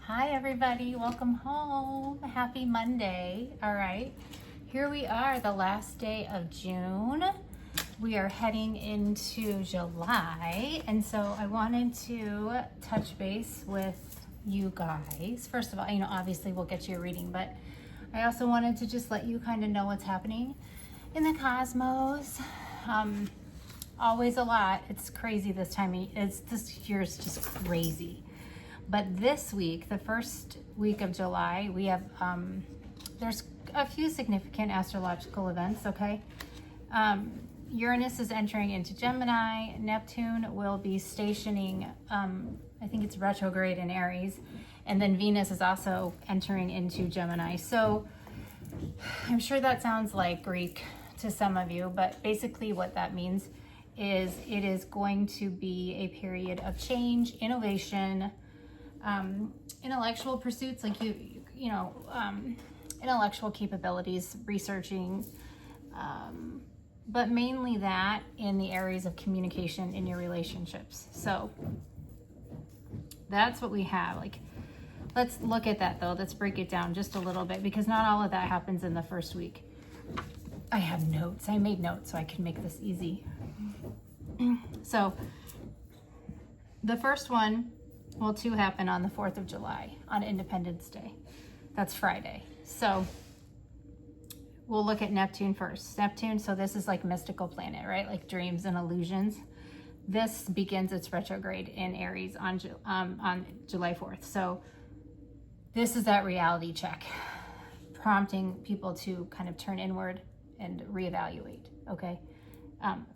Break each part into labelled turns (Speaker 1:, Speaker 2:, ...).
Speaker 1: Hi everybody, welcome home. Happy Monday. All right, here we are, the last day of June. We are heading into July, and so I wanted to touch base with you guys. First of all, obviously we'll get you a reading, but I also wanted to just let you kind of know what's happening in the cosmos. Always a lot. It's crazy this time. This year's just crazy. But this week, the first week of July, we have, there's a few significant astrological events, okay? Uranus is entering into Gemini. Neptune will be stationing, I think it's retrograde in Aries. And then Venus is also entering into Gemini. So I'm sure that sounds like Greek to some of you, but basically what that means is it is going to be a period of change, innovation, intellectual pursuits, like intellectual capabilities, researching, but mainly that in the areas of communication in your relationships. So that's what we have. Like, let's look at that though. Let's break it down just a little bit, because not all of that happens in the first week. I have notes. I made notes so I can make this easy. So the first one will happen on the 4th of July, on Independence Day. That's Friday. So we'll look at Neptune first. Neptune, so this is like mystical planet, right? Like dreams and illusions. This begins its retrograde in Aries on July 4th. So this is that reality check, prompting people to kind of turn inward and reevaluate, okay?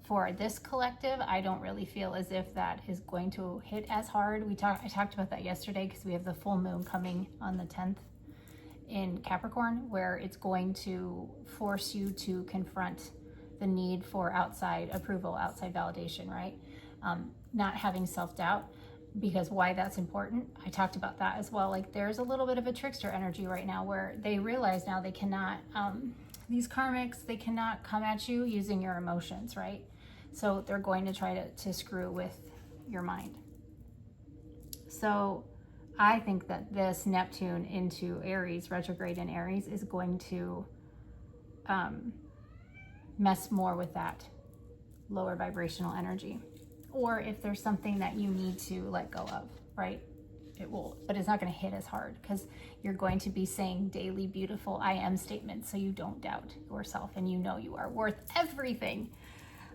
Speaker 1: For this collective, I don't really feel as if that is going to hit as hard. I talked about that yesterday because we have the full moon coming on the 10th in Capricorn, where it's going to force you to confront the need for outside approval, outside validation, right? Not having self-doubt, because why that's important. I talked about that as well. Like, there's a little bit of a trickster energy right now where they realize now they cannot, these karmics, they cannot come at you using your emotions, right? So they're going to try to screw with your mind. So I think that this Neptune into Aries, retrograde in Aries, is going to mess more with that lower vibrational energy. Or if there's something that you need to let go of, right? It will, but it's not going to hit as hard, because you're going to be saying daily beautiful I am statements, so you don't doubt yourself and you know you are worth everything.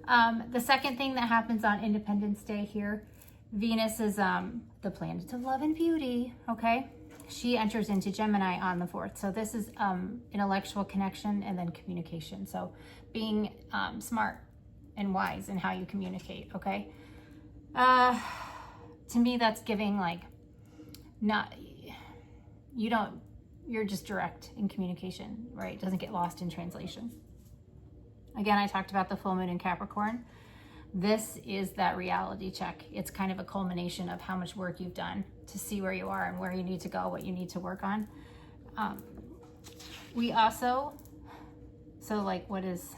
Speaker 1: The second thing that happens on Independence Day here, Venus is the planet of love and beauty, okay? She enters into Gemini on the 4th. So this is intellectual connection and then communication. So being smart and wise in how you communicate, okay? To me, that's giving like, you're just direct in communication, right? It doesn't get lost in translation. Again, I talked about the full moon in Capricorn. This is that reality check. It's kind of a culmination of how much work you've done to see where you are and where you need to go, what you need to work on. We also, so like what is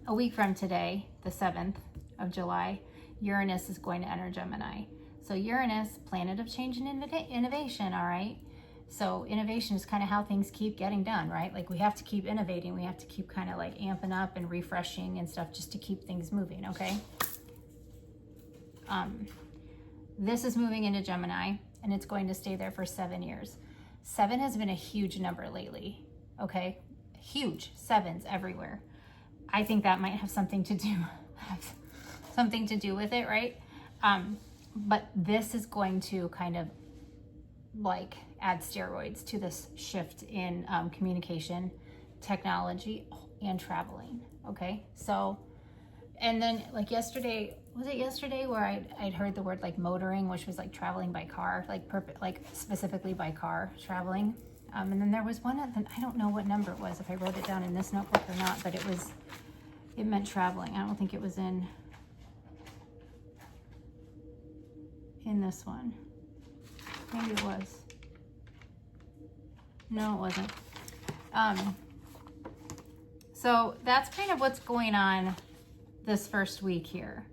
Speaker 1: a week from today, the 7th of July, Uranus is going to enter Gemini. So Uranus, planet of change and innovation, all right? So innovation is kind of how things keep getting done, right? Like, we have to keep innovating. We have to keep kind of like amping up and refreshing and stuff just to keep things moving, okay? This is moving into Gemini, and it's going to stay there for 7 years. 7 has been a huge number lately, okay? Huge, 7s everywhere. I think that might have something to do with it, right? But this is going to kind of like add steroids to this shift in communication, technology, and traveling, okay? So, and then like yesterday, was it yesterday where I'd heard the word like motoring, which was like traveling by car, like specifically by car traveling. And then there was one, I don't know what number it was, if I wrote it down in this notebook or not, but it meant traveling. I don't think it was in this one. Maybe it was. No, it wasn't. So that's kind of what's going on this first week here.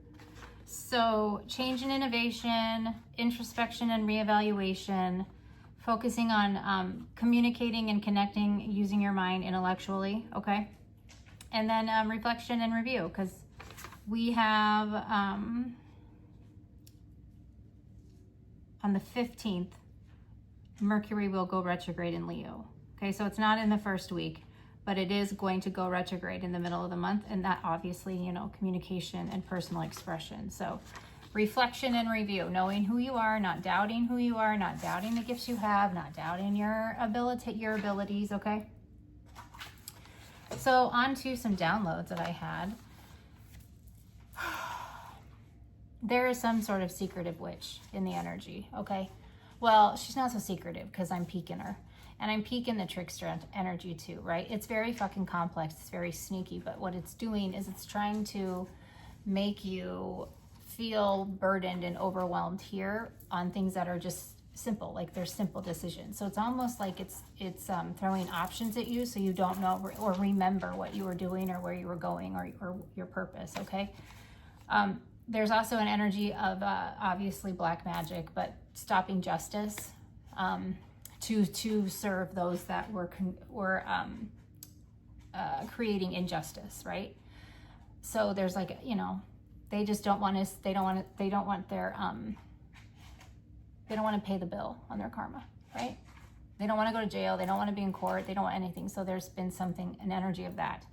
Speaker 1: So change and innovation, introspection and reevaluation, focusing on communicating and connecting, using your mind intellectually, okay? And then reflection and review, because we have on the 15th, Mercury will go retrograde in Leo. Okay, so it's not in the first week, but it is going to go retrograde in the middle of the month, and that obviously, you know, communication and personal expression. So reflection and review, knowing who you are, not doubting who you are, not doubting the gifts you have, not doubting your abilities, okay? So on to some downloads that I had. There is some sort of secretive witch in the energy, okay? Well, she's not so secretive because I'm peeking her. And I'm peeking the trickster energy too, right? It's very fucking complex. It's very sneaky. But what it's doing is it's trying to make you feel burdened and overwhelmed here on things that are just simple, like they're simple decisions. So it's almost like it's throwing options at you so you don't know or remember what you were doing or where you were going or your purpose, okay? There's also an energy of obviously black magic, but stopping justice to serve those that were creating injustice, right? So there's like, you know, they just don't want to. They don't want to pay the bill on their karma, right? They don't want to go to jail. They don't want to be in court. They don't want anything. So there's been an energy of that.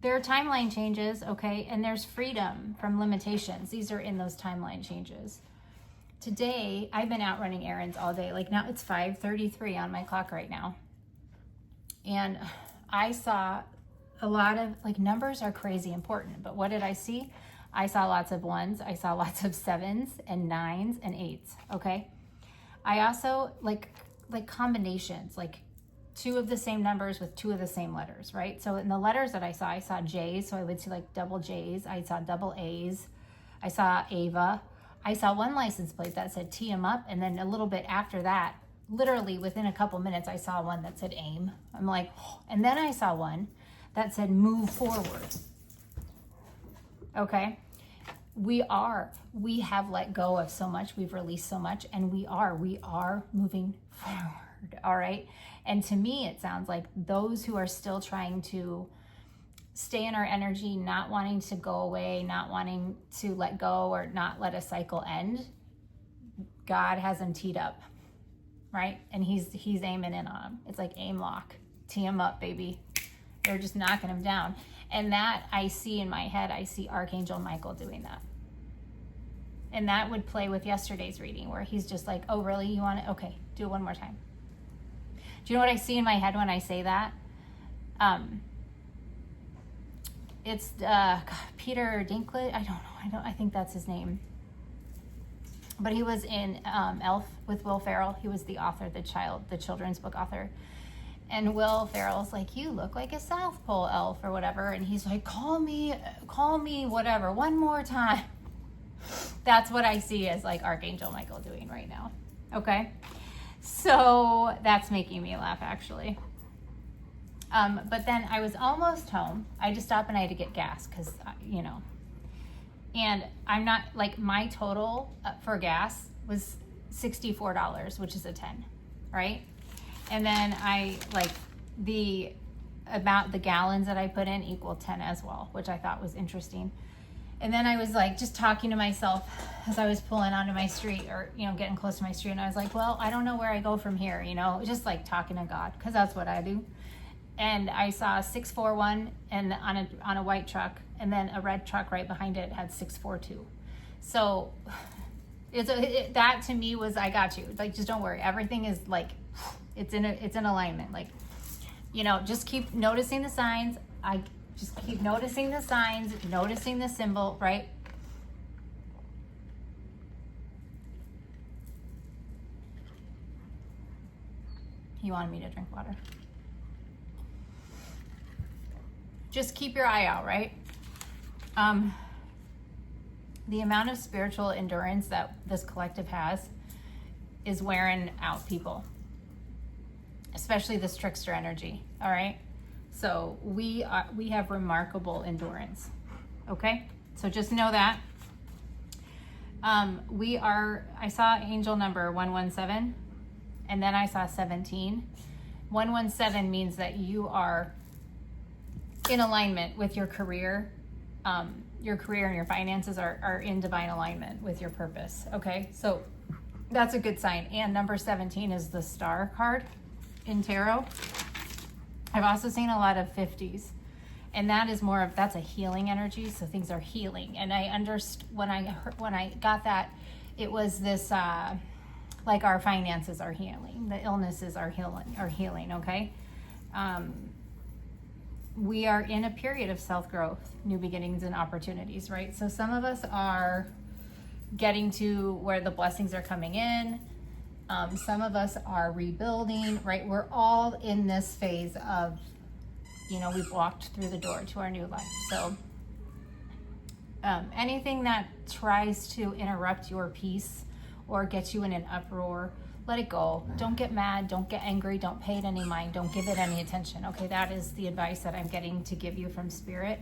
Speaker 1: There are timeline changes, okay? And there's freedom from limitations. These are in those timeline changes. Today, I've been out running errands all day. Like now it's 5:33 on my clock right now. And I saw a lot of, like, numbers are crazy important. But what did I see? I saw lots of 1s. I saw lots of 7s and 9s and 8s, okay? I also, like combinations, like 2 of the same numbers with 2 of the same letters, right? So in the letters that I saw J's, so I would see like double J's. I saw double A's. I saw Ava. I saw one license plate that said tee 'em up, and then a little bit after that, literally within a couple minutes, I saw one that said aim. I'm like, oh. And then I saw one that said move forward. Okay? We have let go of so much, we've released so much, and we are moving forward, all right? And to me, it sounds like those who are still trying to stay in our energy, not wanting to go away, not wanting to let go or not let a cycle end, God has them teed up, right? And he's aiming in on them. It's like aim lock, tee them up, baby. They're just knocking them down. And that I see in my head, I see Archangel Michael doing that. And that would play with yesterday's reading where he's just like, oh, really? You want it? Okay, do it one more time. Do you know what I see in my head when I say that? It's Peter Dinklage. I think that's his name. But he was in Elf with Will Ferrell. He was the author, the children's book author. And Will Ferrell's like, you look like a South Pole elf or whatever. And he's like, call me whatever, one more time. That's what I see as like Archangel Michael doing right now. Okay? So that's making me laugh, actually. But then I was almost home. I just stopped and I had to get gas because, you know. And I'm not, like, my total for gas was $64, which is a 10, right? And then I, like, the gallons that I put in equal 10 as well, which I thought was interesting. And then I was, like, just talking to myself as I was pulling onto my street or, you know, getting close to my street. And I was like, well, I don't know where I go from here, you know, just, like, talking to God, because that's what I do. And I saw 641 and on a white truck, and then a red truck right behind it had 642. So that to me was, I got you. Like, just don't worry. Everything is like, it's in alignment. Like, you know, just keep noticing the signs. I just keep noticing the signs, noticing the symbol, right? He wanted me to drink water. Just keep your eye out, right? The amount of spiritual endurance that this collective has is wearing out people, especially this trickster energy, all right? So we have remarkable endurance, okay? So just know that. I saw angel number 117, and then I saw 17. 117 means that you are in alignment with your career. Your career and your finances are in divine alignment with your purpose. Okay, so that's a good sign. And number 17 is the star card in tarot. I've also seen a lot of 50s, and that is more of, that's a healing energy. So things are healing. And I understood when I got that, it was this like our finances are healing, the illnesses are healing. Okay. We are in a period of self-growth, new beginnings and opportunities, right? So some of us are getting to where the blessings are coming in. Some of us are rebuilding, right? We're all in this phase of, we've walked through the door to our new life. So anything that tries to interrupt your peace or get you in an uproar, let it go. Don't get mad. Don't get angry. Don't pay it any mind. Don't give it any attention. Okay, that is the advice that I'm getting to give you from Spirit.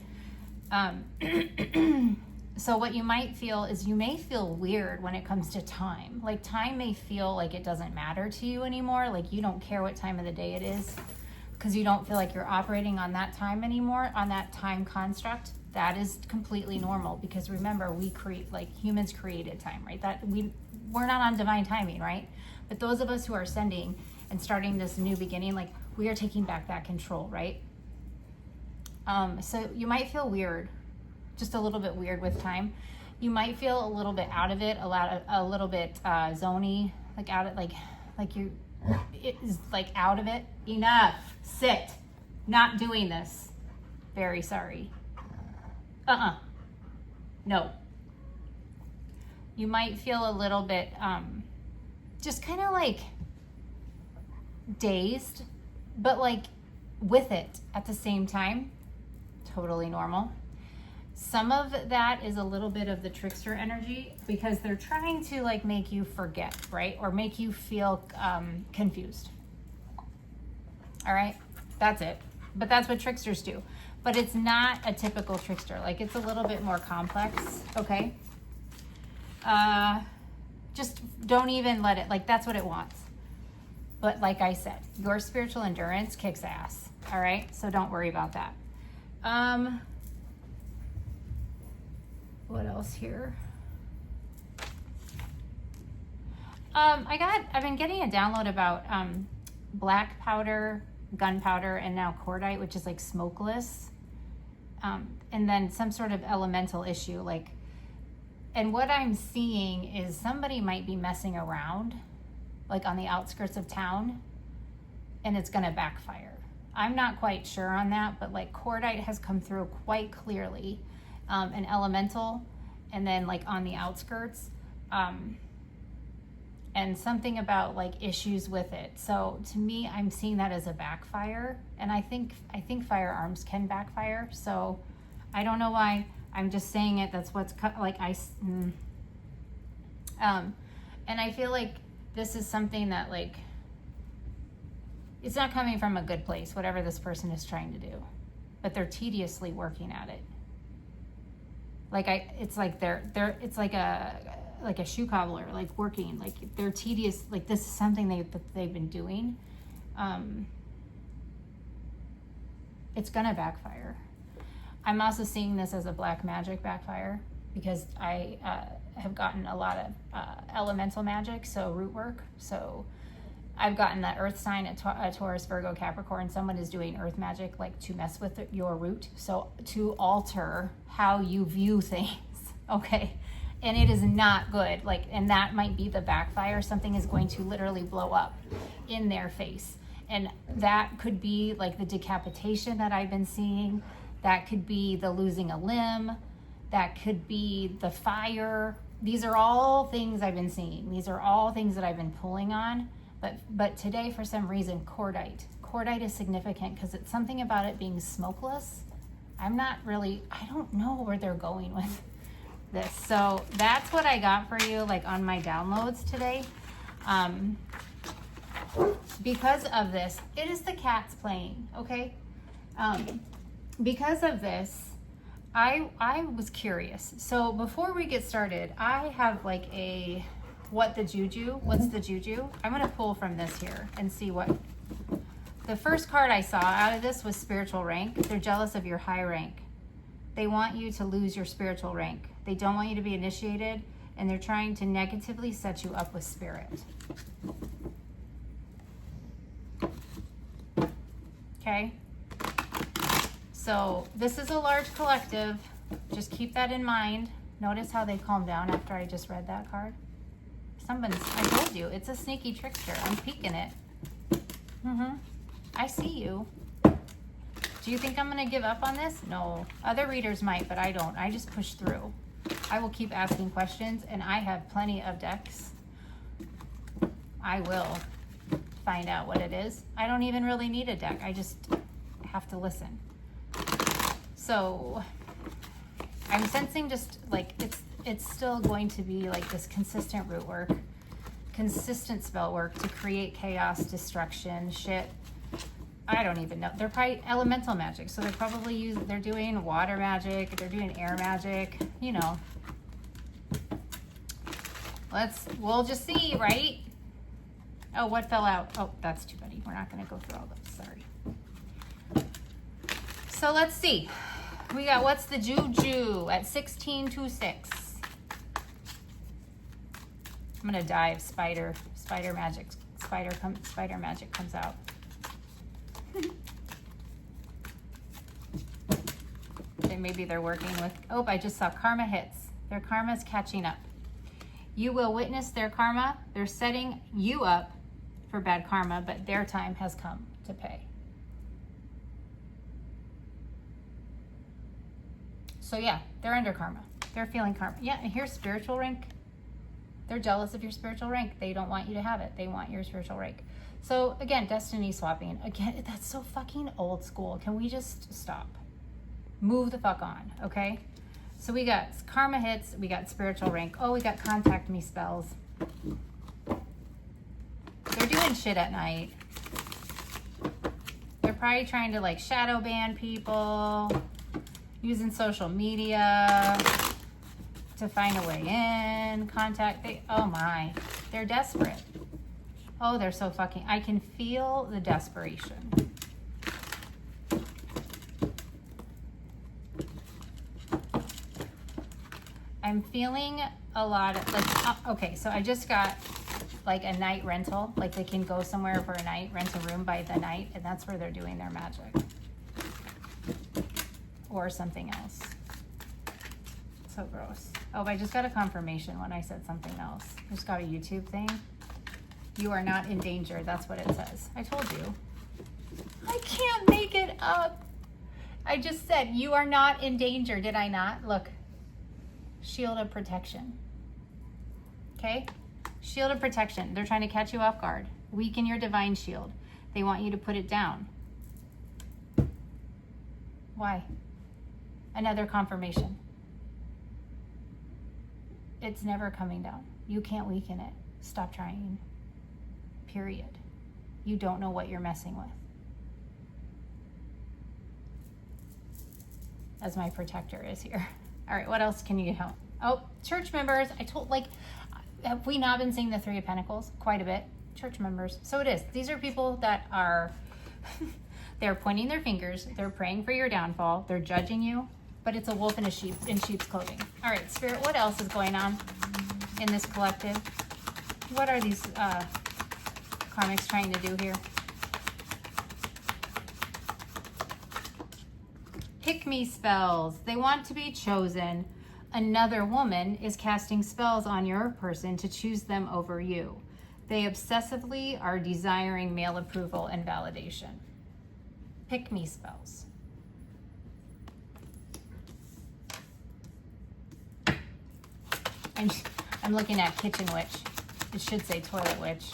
Speaker 1: So what you might feel is you may feel weird when it comes to time. Like time may feel like it doesn't matter to you anymore. Like you don't care what time of the day it is because you don't feel like you're operating on that time anymore, on that time construct. That is completely normal because remember, we create, like humans created time, right? That we're not on divine timing, right? But those of us who are ascending and starting this new beginning, like we are taking back that control, right? So you might feel weird, just a little bit weird with time. You might feel a little bit out of it, a little bit zony, like out of it is like out of it. Enough, sit, not doing this. Very sorry. No. You might feel a little bit just kind of like dazed, but like with it at the same time. Totally normal. Some of that is a little bit of the trickster energy because they're trying to like make you forget, right? Or make you feel confused. All right, that's it. But that's what tricksters do. But it's not a typical trickster. Like it's a little bit more complex, okay? Just don't even let it, like that's what it wants. But like I said, your spiritual endurance kicks ass, all right? So don't worry about that. What else here? I've been getting a download about black powder, gunpowder, and now cordite, which is like smokeless. And then some sort of elemental issue, like, and what I'm seeing is somebody might be messing around, like on the outskirts of town, and it's gonna backfire. I'm not quite sure on that, but like cordite has come through quite clearly, an elemental, and then like on the outskirts, and something about like issues with it. So to me, I'm seeing that as a backfire, and I think firearms can backfire. So I don't know why. I'm just saying it. That's what's like and I feel like this is something that like it's not coming from a good place, whatever this person is trying to do, but they're tediously working at it. Like it's like it's like a shoe cobbler, like working, like they're tedious, like this is something they've been doing. It's gonna backfire. I'm also seeing this as a black magic backfire because I have gotten a lot of elemental magic, so root work. So I've gotten that earth sign at Taurus, Virgo, Capricorn. Someone is doing earth magic, like to mess with your root. So to alter how you view things, okay? And it is not good. Like, and that might be the backfire. Something is going to literally blow up in their face. And that could be like the decapitation that I've been seeing. That could be the losing a limb. That could be the fire. These are all things I've been seeing. These are all things that I've been pulling on. But today, for some reason, cordite. Cordite is significant because it's something about it being smokeless. I don't know where they're going with this. So that's what I got for you, like on my downloads today. Because of this, it is the cats playing, okay? Because of this, I was curious. So before we get started, I have like a, what's the juju? I'm gonna pull from this here and see what, the first card I saw out of this was spiritual rank. They're jealous of your high rank. They want you to lose your spiritual rank. They don't want you to be initiated, and they're trying to negatively set you up with spirit. Okay? So this is a large collective. Just keep that in mind. Notice how they calm down after I just read that card. I told you, it's a sneaky trickster. I'm peeking it. I see you. Do you think I'm going to give up on this? No. Other readers might, but I don't. I just push through. I will keep asking questions, and I have plenty of decks. I will find out what it is. I don't even really need a deck. I just have to listen. So I'm sensing just like it's still going to be like this consistent root work, consistent spell work to create chaos, destruction, shit. I don't even know. They're probably elemental magic, so they're doing water magic, they're doing air magic, you know. We'll just see, right? Oh, what fell out? Oh, that's too funny. We're not gonna go through all those, sorry. So let's see. We got what's the juju at 1626. I'm gonna dive spider magic comes out. Okay, maybe they're working with, oh, I just saw karma hits. Their karma's catching up. You will witness their karma. They're setting you up for bad karma, but their time has come to pay. So yeah, they're under karma. They're feeling karma. Yeah, and here's spiritual rank. They're jealous of your spiritual rank. They don't want you to have it. They want your spiritual rank. So again, destiny swapping. Again, that's so fucking old school. Can we just stop? Move the fuck on, okay? So we got karma hits. We got spiritual rank. Oh, we got contact me spells. They're doing shit at night. They're probably trying to like shadow ban people, using social media to find a way in, oh my, they're desperate. Oh, they're so fucking, I can feel the desperation. I'm feeling a lot of, like, okay, so I just got like a night rental, like they can go somewhere for a night, rent a room by the night, and that's where they're doing their magic. Or something else. So gross. Oh, I just got a confirmation when I said something else. I just got a YouTube thing. You are not in danger. That's what it says. I told you. I can't make it up. I just said you are not in danger. Did I not? Look. Shield of protection. Okay? Shield of protection. They're trying to catch you off guard. Weaken your divine shield. They want you to put it down. Why? Another confirmation. It's never coming down. You can't weaken it. Stop trying. Period. You don't know what you're messing with. As my protector is here. All right, what else can you help? Oh, church members. I told, like, have we not been seeing the Three of Pentacles quite a bit? Church members. So it is. These are people that are, they're pointing their fingers. They're praying for your downfall. They're judging you. But it's a wolf in sheep's clothing. All right, Spirit, what else is going on in this collective? What are these karmics trying to do here? Pick me spells. They want to be chosen. Another woman is casting spells on your person to choose them over you. They obsessively are desiring male approval and validation. Pick me spells. I'm looking at kitchen witch. It should say toilet witch.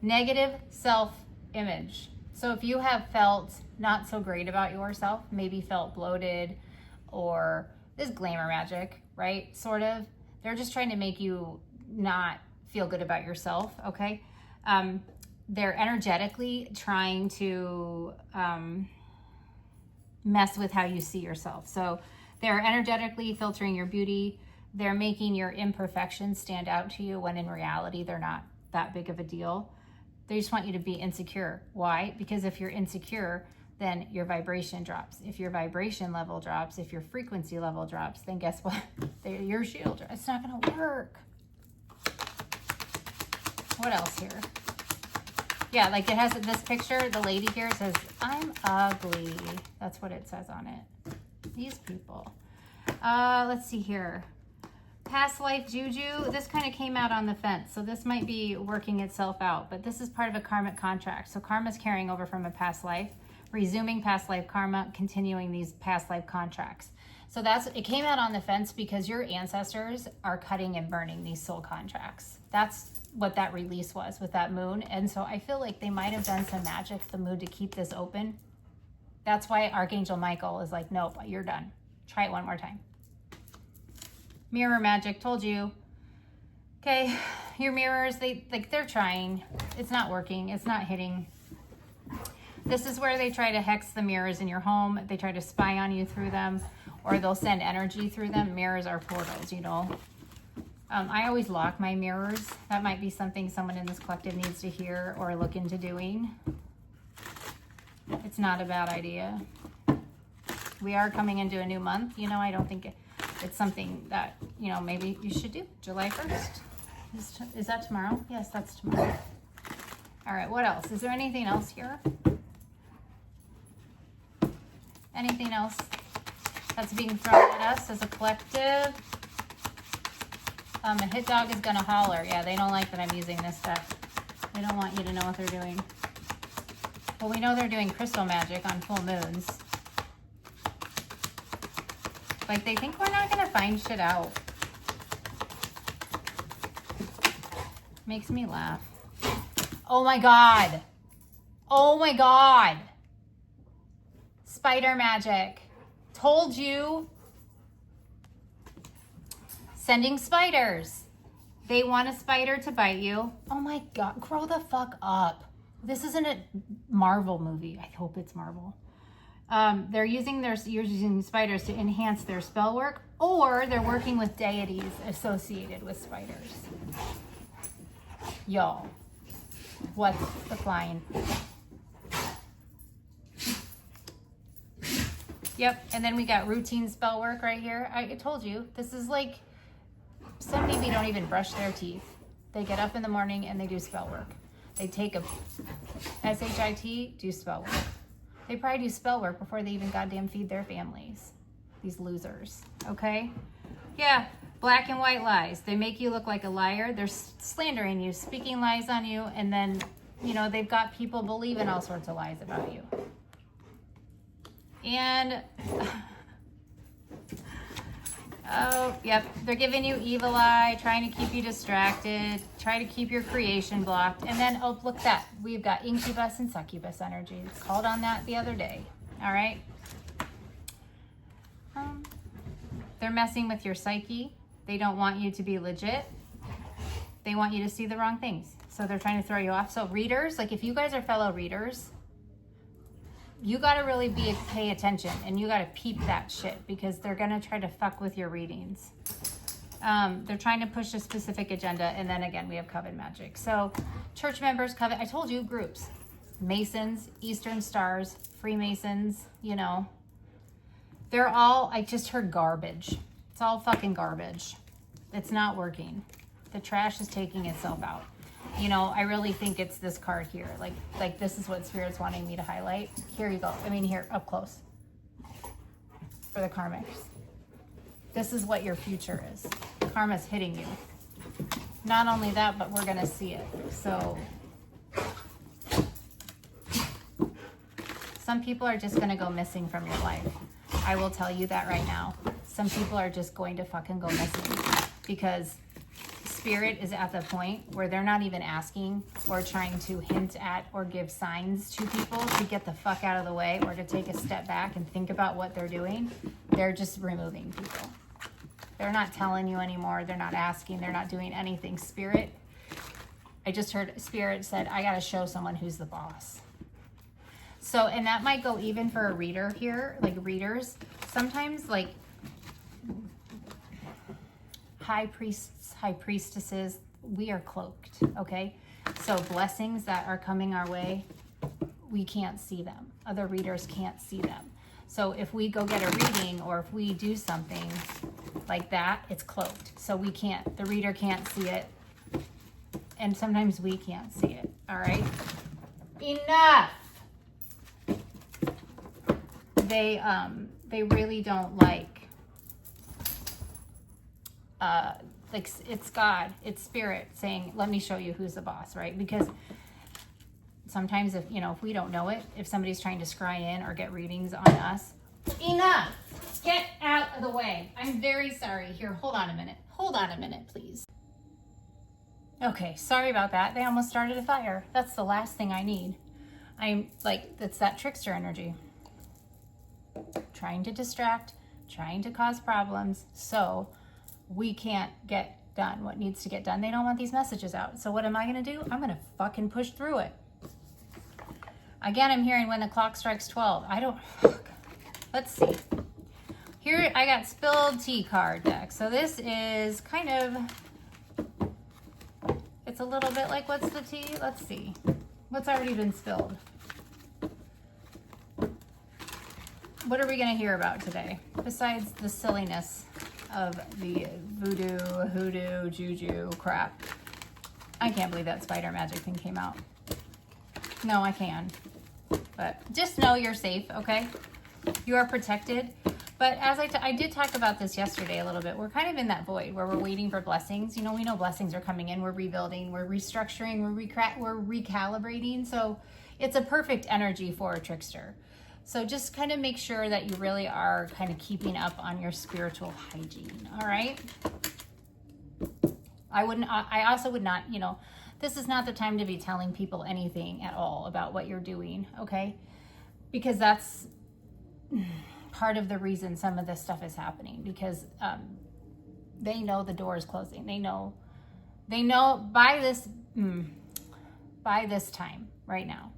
Speaker 1: Negative self-image. So if you have felt not so great about yourself, maybe felt bloated, or this glamour magic, right? Sort of. They're just trying to make you not feel good about yourself, okay? They're energetically trying to mess with how you see yourself. So They're energetically filtering your beauty. They're making your imperfections stand out to you when in reality, they're not that big of a deal. They just want you to be insecure. Why? Because if you're insecure, then your vibration drops. If your vibration level drops, if your frequency level drops, then guess what? Your shield, it's not gonna work. What else here? Yeah, like it has this picture, the lady here says, I'm ugly. That's what it says on it. These people. Let's see here. Past life juju, this kind of came out on the fence. So this might be working itself out, but this is part of a karmic contract. So karma's carrying over from a past life, resuming past life karma, continuing these past life contracts. So it came out on the fence because your ancestors are cutting and burning these soul contracts. That's what that release was with that moon. And so I feel like they might have done some magic, the moon, to keep this open. That's why Archangel Michael is like, nope, you're done. Try it one more time. Mirror magic, told you. Okay, your mirrors, they're trying. It's not working, it's not hitting. This is where they try to hex the mirrors in your home. They try to spy on you through them, or they'll send energy through them. Mirrors are portals, you know. I always lock my mirrors. That might be something someone in this collective needs to hear or look into doing. It's not a bad idea. We are coming into a new month. You know, I don't think it's something that, you know, maybe you should do. July 1st. Is that tomorrow? Yes, that's tomorrow. All right, what else? Is there anything else here? Anything else that's being thrown at us as a collective? A hit dog is gonna holler. Yeah, they don't like that I'm using this stuff. They don't want you to know what they're doing. Well, we know they're doing crystal magic on full moons. Like, they think we're not gonna find shit out. Makes me laugh. Oh my God. Oh my God. Spider magic. Told you. Sending spiders. They want a spider to bite you. Oh my God, grow the fuck up. This isn't a Marvel movie. I hope it's Marvel. They're using spiders to enhance their spell work, or they're working with deities associated with spiders. Y'all, what's the flying? Yep, and then we got routine spell work right here. I told you, this is like, some people don't even brush their teeth. They get up in the morning and they do spell work. They take a SHIT, do spell work. They probably do spell work before they even goddamn feed their families. These losers, okay? Yeah, black and white lies. They make you look like a liar. They're slandering you, speaking lies on you, and then, you know, they've got people believing all sorts of lies about you. And, oh, yep, they're giving you evil eye, trying to keep you distracted, try to keep your creation blocked. And then, oh, look that, we've got incubus and succubus energy. Called on that the other day, all right? They're messing with your psyche. They don't want you to be legit. They want you to see the wrong things. So they're trying to throw you off. So readers, like if you guys are fellow readers, you got to really pay attention, and you got to peep that shit, because they're going to try to fuck with your readings. They're trying to push a specific agenda. And then again, we have coven magic. So church members, coven, I told you, groups, Masons, Eastern Stars, Freemasons, you know, they're all, I just heard garbage. It's all fucking garbage. It's not working. The trash is taking itself out. You know, I really think it's this card here. Like this is what Spirit's wanting me to highlight. Here you go. I mean, here, up close. For the karmics. This is what your future is. Karma's hitting you. Not only that, but we're going to see it. So, some people are just going to go missing from your life. I will tell you that right now. Some people are just going to fucking go missing, because Spirit is at the point where they're not even asking or trying to hint at or give signs to people to get the fuck out of the way or to take a step back and think about what they're doing. They're just removing people. They're not telling you anymore. They're not asking. They're not doing anything. Spirit, I just heard Spirit said, I got to show someone who's the boss. So, and that might go even for a reader here, like readers. Sometimes, like, high priests, high priestesses, we are cloaked, okay? So blessings that are coming our way, we can't see them. Other readers can't see them. So if we go get a reading or if we do something like that, it's cloaked. So we can't, the reader can't see it. And sometimes we can't see it, all right? Enough! They really don't like it's God, it's spirit saying, let me show you who's the boss, right? Because sometimes if we don't know it, if somebody's trying to scry in or get readings on us, enough, get out of the way. I'm very sorry. Here, hold on a minute, please. Okay, sorry about that. They almost started a fire. That's the last thing I need. That's that trickster energy. Trying to distract, trying to cause problems, so we can't get done what needs to get done. They don't want these messages out. So what am I going to do? I'm going to fucking push through it. Again, I'm hearing when the clock strikes 12. Let's see. Here I got spilled tea card deck. So this is kind of, it's a little bit like what's the tea? Let's see. What's already been spilled? What are we going to hear about today? Besides the silliness of the voodoo, hoodoo, juju crap. I can't believe that spider magic thing came out. No, I can. But just know you're safe, okay? You are protected. But as I did talk about this yesterday a little bit, we're kind of in that void where we're waiting for blessings. We know blessings are coming in. We're rebuilding, we're restructuring, we're recalibrating. So it's a perfect energy for a trickster. So just kind of make sure that you really are kind of keeping up on your spiritual hygiene, all right? I also would not, this is not the time to be telling people anything at all about what you're doing, okay? Because that's part of the reason some of this stuff is happening, because they know the door is closing. They know by this time right now,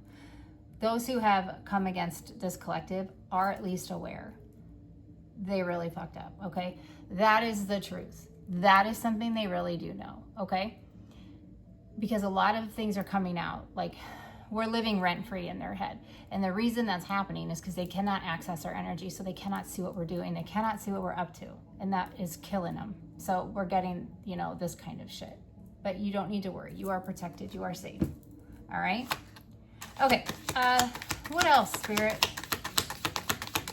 Speaker 1: those who have come against this collective are at least aware. They really fucked up, okay? That is the truth. That is something they really do know, okay? Because a lot of things are coming out, like we're living rent-free in their head. And the reason that's happening is because they cannot access our energy, so they cannot see what we're doing. They cannot see what we're up to, and that is killing them. So we're getting, this kind of shit. But you don't need to worry. You are protected. You are safe, all right? Okay, what else, Spirit?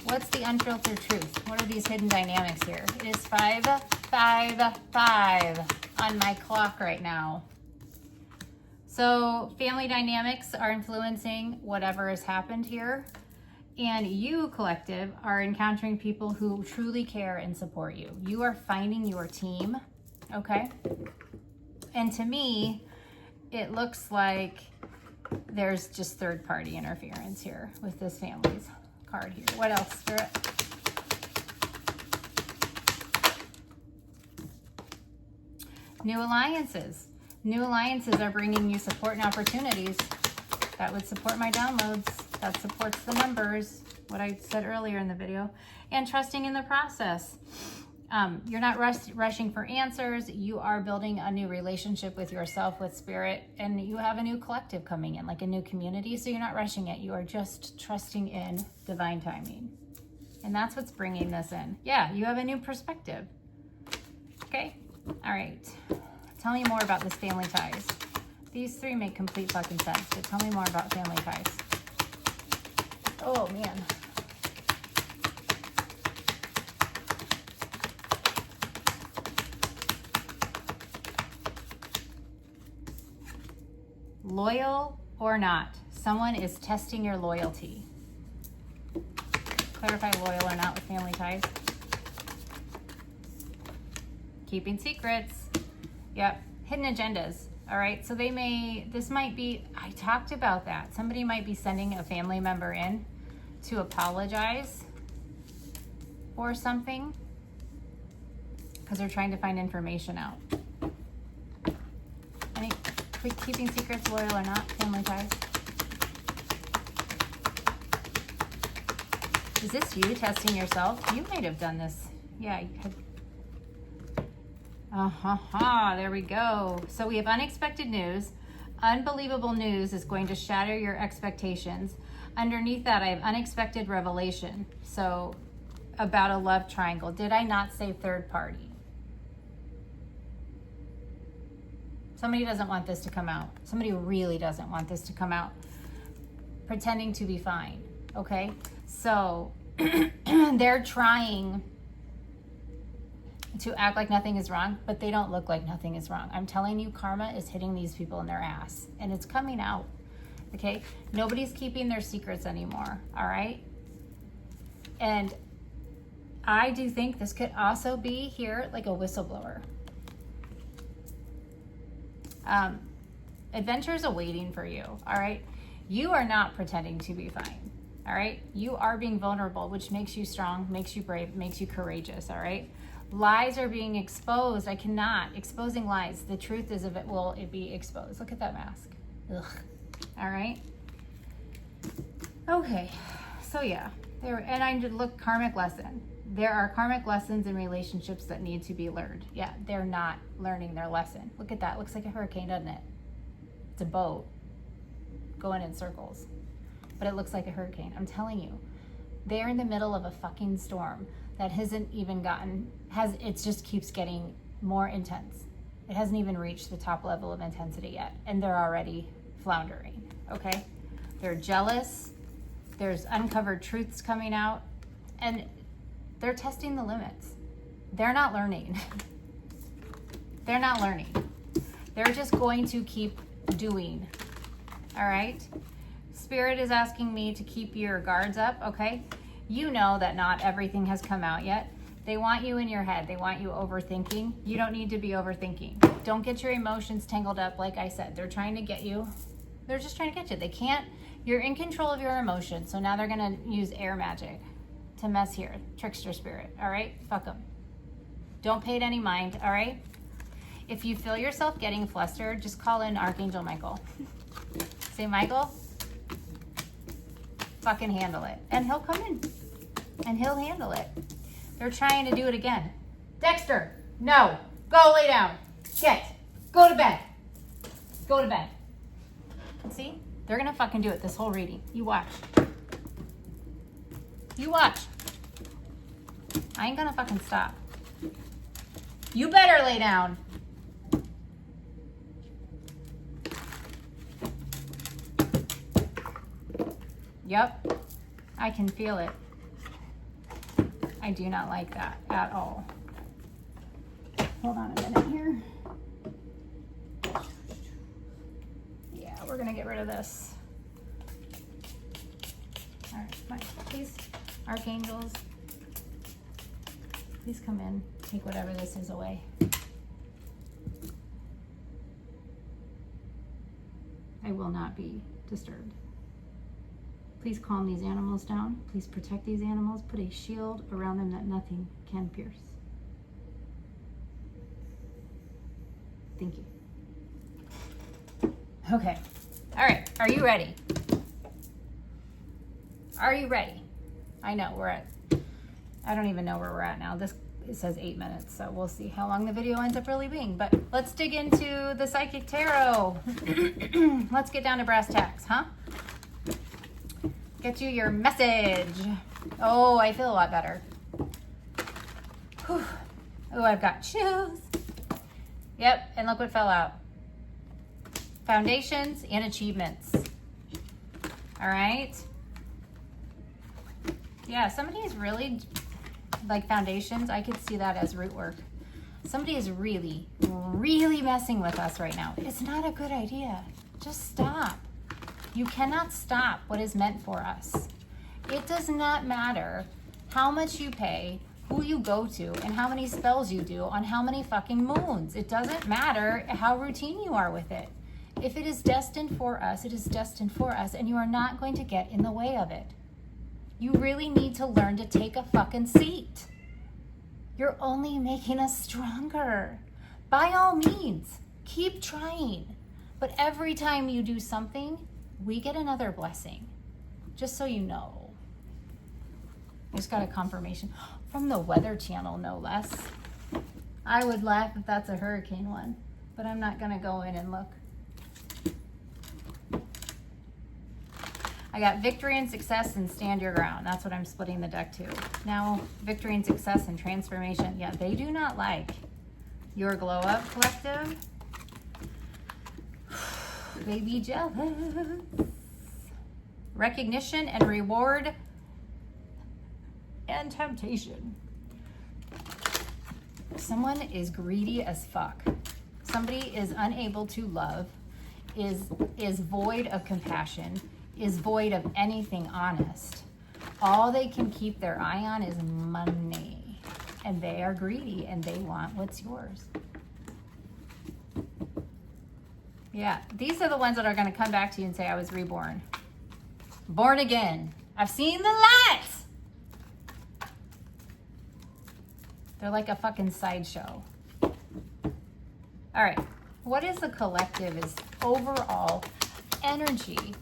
Speaker 1: What's the unfiltered truth? What are these hidden dynamics here? It is 5:55 on my clock right now. So family dynamics are influencing whatever has happened here. And you, collective, are encountering people who truly care and support you. You are finding your team, okay? And to me, it looks like there's just third-party interference here with this family's card here. What else, Spirit? New alliances. New alliances are bringing you support and opportunities. That would support my downloads. That supports the numbers, what I said earlier in the video. And trusting in the process. You're not rushing for answers. You are building a new relationship with yourself, with Spirit, and you have a new collective coming in, like a new community. So you're not rushing it. You are just trusting in divine timing. And that's what's bringing this in. Yeah, you have a new perspective. Okay? All right. Tell me more about this family ties. These three make complete fucking sense, but tell me more about family ties. Oh, man. Loyal or not, someone is testing your loyalty. Clarify loyal or not with family ties. Keeping secrets. Yep. Hidden agendas. All right. So this might be, I talked about that. Somebody might be sending a family member in to apologize for something because they're trying to find information out. Keeping secrets, loyal or not, family ties. Is this you testing yourself? You might have done this. Yeah, you had. There we go. So we have unexpected news. Unbelievable news is going to shatter your expectations. Underneath that, I have unexpected revelation. So about a love triangle. Did I not say third party? Somebody doesn't want this to come out. Somebody really doesn't want this to come out. Pretending to be fine, okay? So they're trying to act like nothing is wrong, but they don't look like nothing is wrong. I'm telling you, karma is hitting these people in their ass, and it's coming out, okay? Nobody's keeping their secrets anymore, all right? And I do think this could also be here like a whistleblower. Adventures awaiting for you, all right? You are not pretending to be fine, all right? You are being vulnerable, which makes you strong, makes you brave, makes you courageous, all right? Lies are being exposed. I cannot. Exposing lies. The truth is, will it be exposed? Look at that mask. Ugh. All right? Okay. So yeah. And I did look, karmic lesson. There are karmic lessons in relationships that need to be learned. Yeah, they're not learning their lesson. Look at that. Looks like a hurricane, doesn't it? It's a boat going in circles. But it looks like a hurricane. I'm telling you. They're in the middle of a fucking storm that hasn't even it just keeps getting more intense. It hasn't even reached the top level of intensity yet. And they're already floundering, okay? They're jealous. There's uncovered truths coming out. And they're testing the limits. They're not learning. They're not learning. They're just going to keep doing, all right? Spirit is asking me to keep your guards up, okay? You know that not everything has come out yet. They want you in your head. They want you overthinking. You don't need to be overthinking. Don't get your emotions tangled up. Like I said, they're trying to get you. They're just trying to get you. They can't. You're in control of your emotions. So now they're going to use air magic to mess here. Trickster spirit. All right? Fuck them. Don't pay it any mind. All right? If you feel yourself getting flustered, just call in Archangel Michael. Say, Michael, fucking handle it. And he'll come in. And he'll handle it. They're trying to do it again. Dexter, no. Go lay down. Get. Go to bed. Go to bed. See? They're going to fucking do it this whole reading. You watch. You watch. I ain't going to fucking stop. You better lay down. Yep. I can feel it. I do not like that at all. Hold on a minute here. Yeah, we're gonna get rid of this. All right, fine. Please, archangels, please come in. Take whatever this is away. I will not be disturbed. Please calm these animals down. Please protect these animals. Put a shield around them that nothing can pierce. Thank you. Okay. All right. Are you ready? Are you ready? I know I don't even know where we're at now. It says 8 minutes, so we'll see how long the video ends up really being. But let's dig into the Psychic Tarot. Let's get down to brass tacks, huh? Get you your message. Oh, I feel a lot better. Whew. Oh, I've got chills. Yep, and look what fell out. Foundations and achievements. All right. Yeah, somebody is really, like foundations, I could see that as root work. Somebody is really, really messing with us right now. It's not a good idea. Just stop. You cannot stop what is meant for us. It does not matter how much you pay, who you go to, and how many spells you do on how many fucking moons. It doesn't matter how routine you are with it. If it is destined for us, it is destined for us, and you are not going to get in the way of it. You really need to learn to take a fucking seat. You're only making us stronger. By all means, keep trying. But every time you do something, we get another blessing. Just so you know. I just got a confirmation from the Weather Channel, no less. I would laugh if that's a hurricane one, but I'm not gonna go in and look. I got victory and success and stand your ground. That's what I'm splitting the deck to. Now, victory and success and transformation. Yeah, they do not like your glow up collective. They be jealous. Recognition and reward and temptation. Someone is greedy as fuck. Somebody is unable to love, is void of compassion, is void of anything honest. All they can keep their eye on is money. And they are greedy and they want what's yours. Yeah, these are the ones that are going to come back to you and say, I was reborn. Born again. I've seen the light. They're like a fucking sideshow. All right, what is the collective's overall energy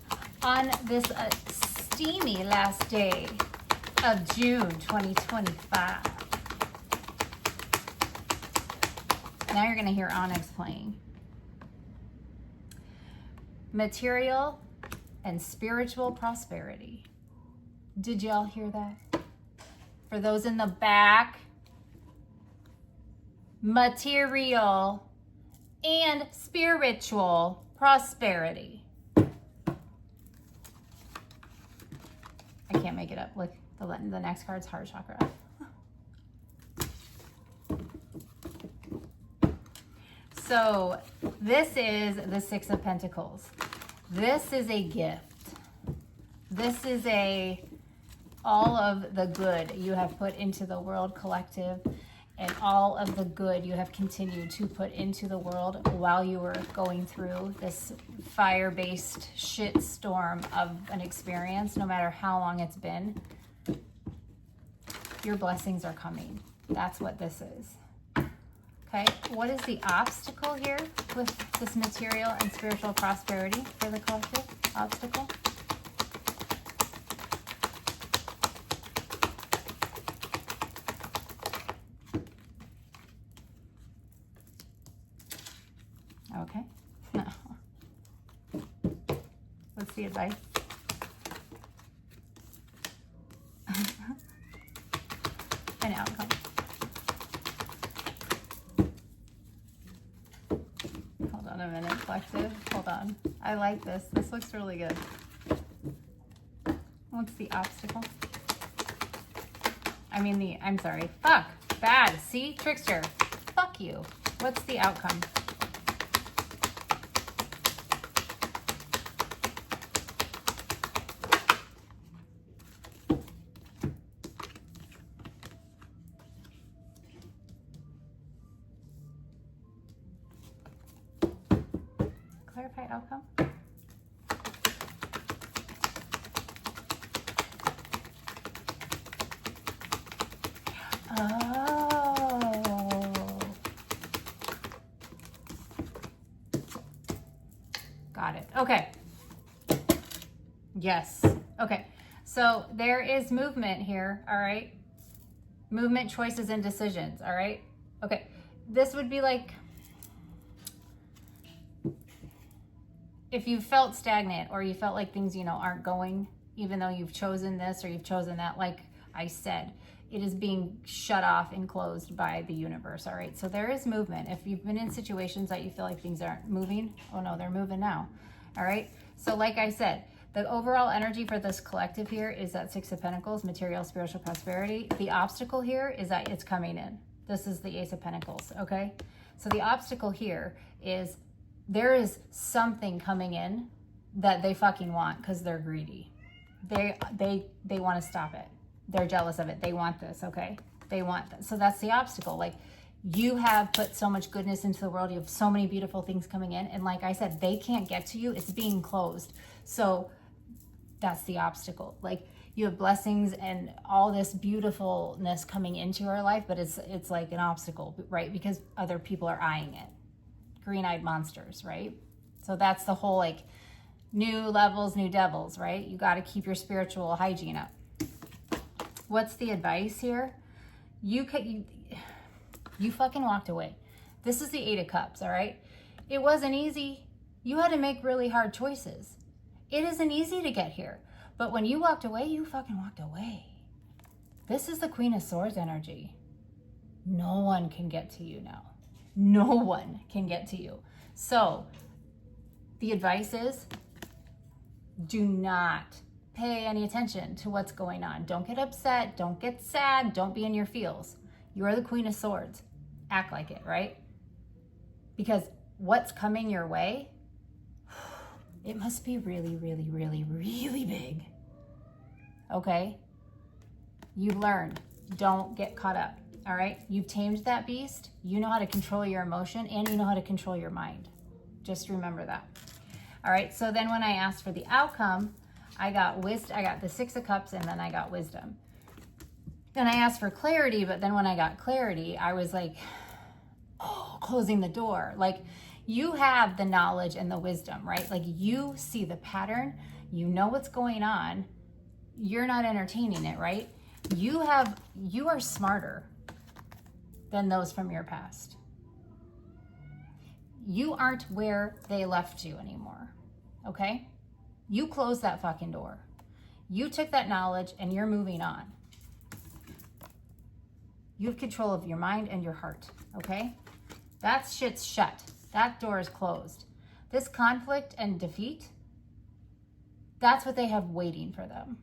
Speaker 1: on this steamy last day of June 2025? Now you're gonna hear Onyx playing. Material and spiritual prosperity. Did y'all hear that? For those in the back, material and spiritual prosperity. I can't make it up. Look, the next card's heart chakra. So this is the Six of Pentacles. This is a gift. This is all of the good you have put into the world, collective, and all of the good you have continued to put into the world while you were going through this fire-based shit storm of an experience, no matter how long it's been. Your blessings are coming. That's what this is. Okay, what is the obstacle here with this material and spiritual prosperity for the collective? Obstacle? Okay. No. What's the advice? An outcome. Hold on a minute, collective. Hold on. I like this. This looks really good. What's the obstacle? I'm sorry. Fuck. Bad. See? Trickster. Fuck you. What's the outcome? Clarify outcome. Oh. Got it. Okay. Yes. Okay. So there is movement here. All right. Movement, choices, and decisions. All right. Okay. This would be like, if you felt stagnant or you felt like things, aren't going, even though you've chosen this or you've chosen that, like I said, it is being shut off and closed by the universe. All right. So there is movement. If you've been in situations that you feel like things aren't moving, oh no, they're moving now. All right. So like I said, the overall energy for this collective here is that Six of Pentacles, material, spiritual prosperity. The obstacle here is that it's coming in. This is the Ace of Pentacles. Okay. So the obstacle here is there is something coming in that they fucking want because they're greedy. They want to stop it. They're jealous of it. They want this, okay? They want this. So that's the obstacle. Like, you have put so much goodness into the world. You have so many beautiful things coming in. And like I said, they can't get to you. It's being closed. So that's the obstacle. Like, you have blessings and all this beautifulness coming into your life, but it's like an obstacle, right? Because other people are eyeing it. Green-eyed monsters, right? So that's the whole, like, new levels, new devils, right? You got to keep your spiritual hygiene up. What's the advice here? You fucking walked away. This is the 8 of Cups, all right? It wasn't easy. You had to make really hard choices. It isn't easy to get here. But when you walked away, you fucking walked away. This is the Queen of Swords energy. No one can get to you now. No one can get to you. So the advice is, do not pay any attention to what's going on. Don't get upset. Don't get sad. Don't be in your feels. You are the Queen of Swords. Act like it, right? Because what's coming your way, it must be really, really, really, really big. Okay? You've learned. Don't get caught up. All right? You've tamed that beast. You know how to control your emotion and you know how to control your mind. Just remember that. All right? So then when I asked for the outcome, I got wisdom. I got the 6 of Cups and then I got wisdom. Then I asked for clarity, but then when I got clarity, I was like, oh, closing the door. Like, you have the knowledge and the wisdom, right? Like, you see the pattern. You know what's going on. You're not entertaining it, right? You are smarter than those from your past. You aren't where they left you anymore, okay? You closed that fucking door. You took that knowledge and you're moving on. You have control of your mind and your heart, okay? That shit's shut. That door is closed. This conflict and defeat, that's what they have waiting for them.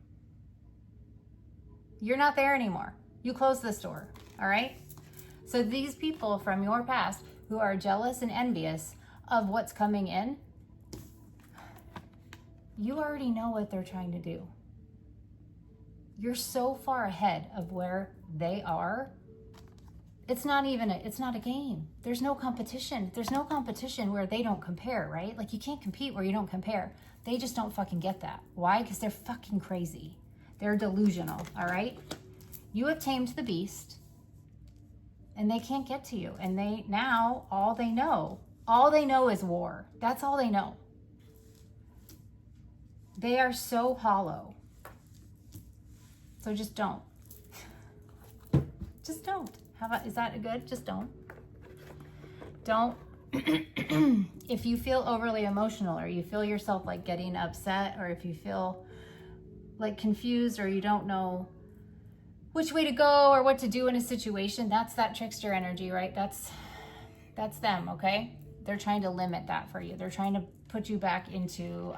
Speaker 1: You're not there anymore. You closed this door, all right? So these people from your past who are jealous and envious of what's coming in, you already know what they're trying to do. You're so far ahead of where they are. It's not a game. There's no competition. There's no competition where they don't compare, right? Like, you can't compete where you don't compare. They just don't fucking get that. Why? Because they're fucking crazy. They're delusional, all right? You have tamed the beast and they can't get to you. And all they know is war. That's all they know. They are so hollow. So just don't. Just don't. How about, is that good? Just don't. Don't. If you feel overly emotional or you feel yourself like getting upset, or if you feel like confused or you don't know which way to go or what to do in a situation, that's that trickster energy, right? That's them, okay? They're trying to limit that for you. They're trying to put you back into,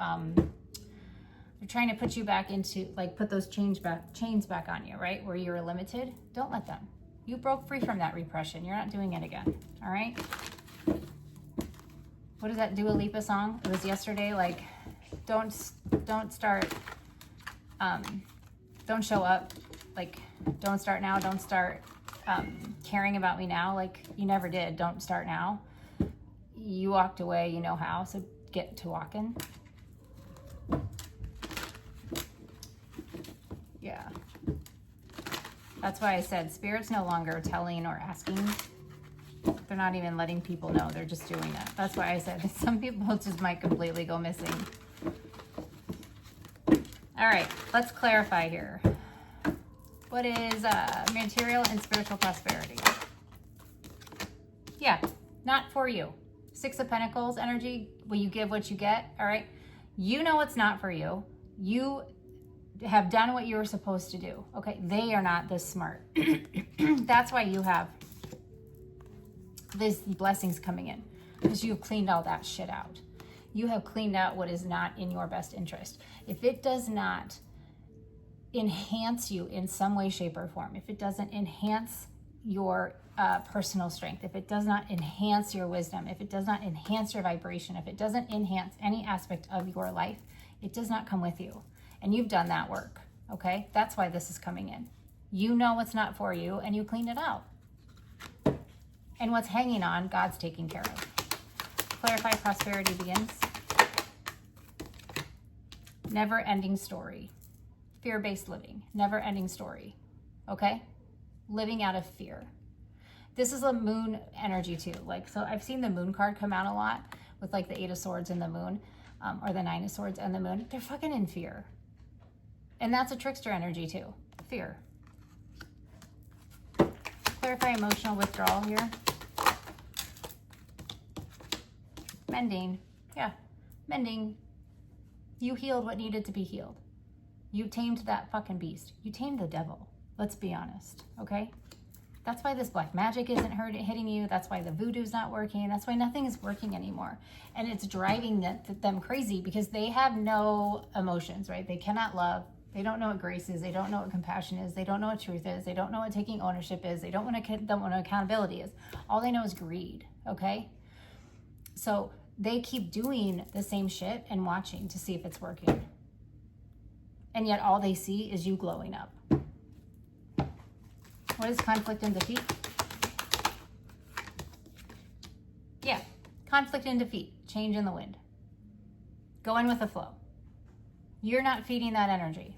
Speaker 1: like, put those chains back on you, right? Where you were limited. Don't let them. You broke free from that repression. You're not doing it again, all right? What is that Dua Lipa song? It was yesterday, like, don't show up, like, don't start now, don't start caring about me now, like, you never did. Don't start now. You walked away, you know how, so get to walking. Yeah. That's why I said Spirit's no longer telling or asking. They're not even letting people know. They're just doing it. That's why I said some people just might completely go missing. All right, let's clarify here. What is material and spiritual prosperity? Yeah, not for you. 6 of Pentacles energy, will you give what you get, all right? You know it's not for you. You have done what you were supposed to do, okay? They are not this smart. That's why you have these blessings coming in, because you've cleaned all that shit out. You have cleaned out what is not in your best interest. If it does not enhance you in some way, shape, or form, if it doesn't enhance your personal strength, if it does not enhance your wisdom, if it does not enhance your vibration, if it doesn't enhance any aspect of your life, it does not come with you. And you've done that work, okay? That's why this is coming in. You know what's not for you, and you clean it out. And what's hanging on, God's taking care of. Clarify prosperity begins. Never-ending story. Fear-based living. Never-ending story, okay? Living out of fear. This is a moon energy too. Like, so I've seen the moon card come out a lot with like the 8 of Swords and the moon, or the 9 of Swords and the moon. They're fucking in fear. And that's a trickster energy too. Fear. clarify emotional withdrawal here? Mending. Yeah, mending. You healed what needed to be healed. You tamed that fucking beast. You tamed the devil. Let's be honest, okay? That's why this black magic isn't hitting you. That's why the voodoo's not working. That's why nothing is working anymore. And it's driving them crazy because they have no emotions, right? They cannot love. They don't know what grace is. They don't know what compassion is. They don't know what truth is. They don't know what taking ownership is. They don't know what accountability is. All they know is greed, okay? So they keep doing the same shit and watching to see if it's working. And yet all they see is you glowing up. What is conflict and defeat? Yeah, conflict and defeat. Change in the wind. Go in with the flow. You're not feeding that energy.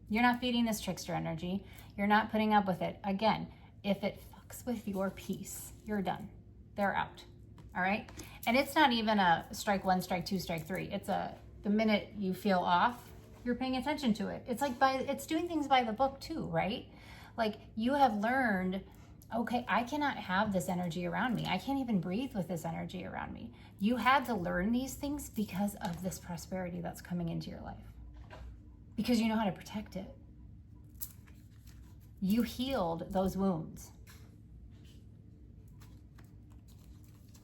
Speaker 1: You're not feeding this trickster energy. You're not putting up with it. Again, if it fucks with your peace, you're done. They're out. All right? And it's not even a strike one, strike two, strike three. It's the minute you feel off, you're paying attention to it. It's like it's doing things by the book too, right? Like you have learned, okay, I cannot have this energy around me. I can't even breathe with this energy around me. You had to learn these things because of this prosperity that's coming into your life. Because you know how to protect it. You healed those wounds.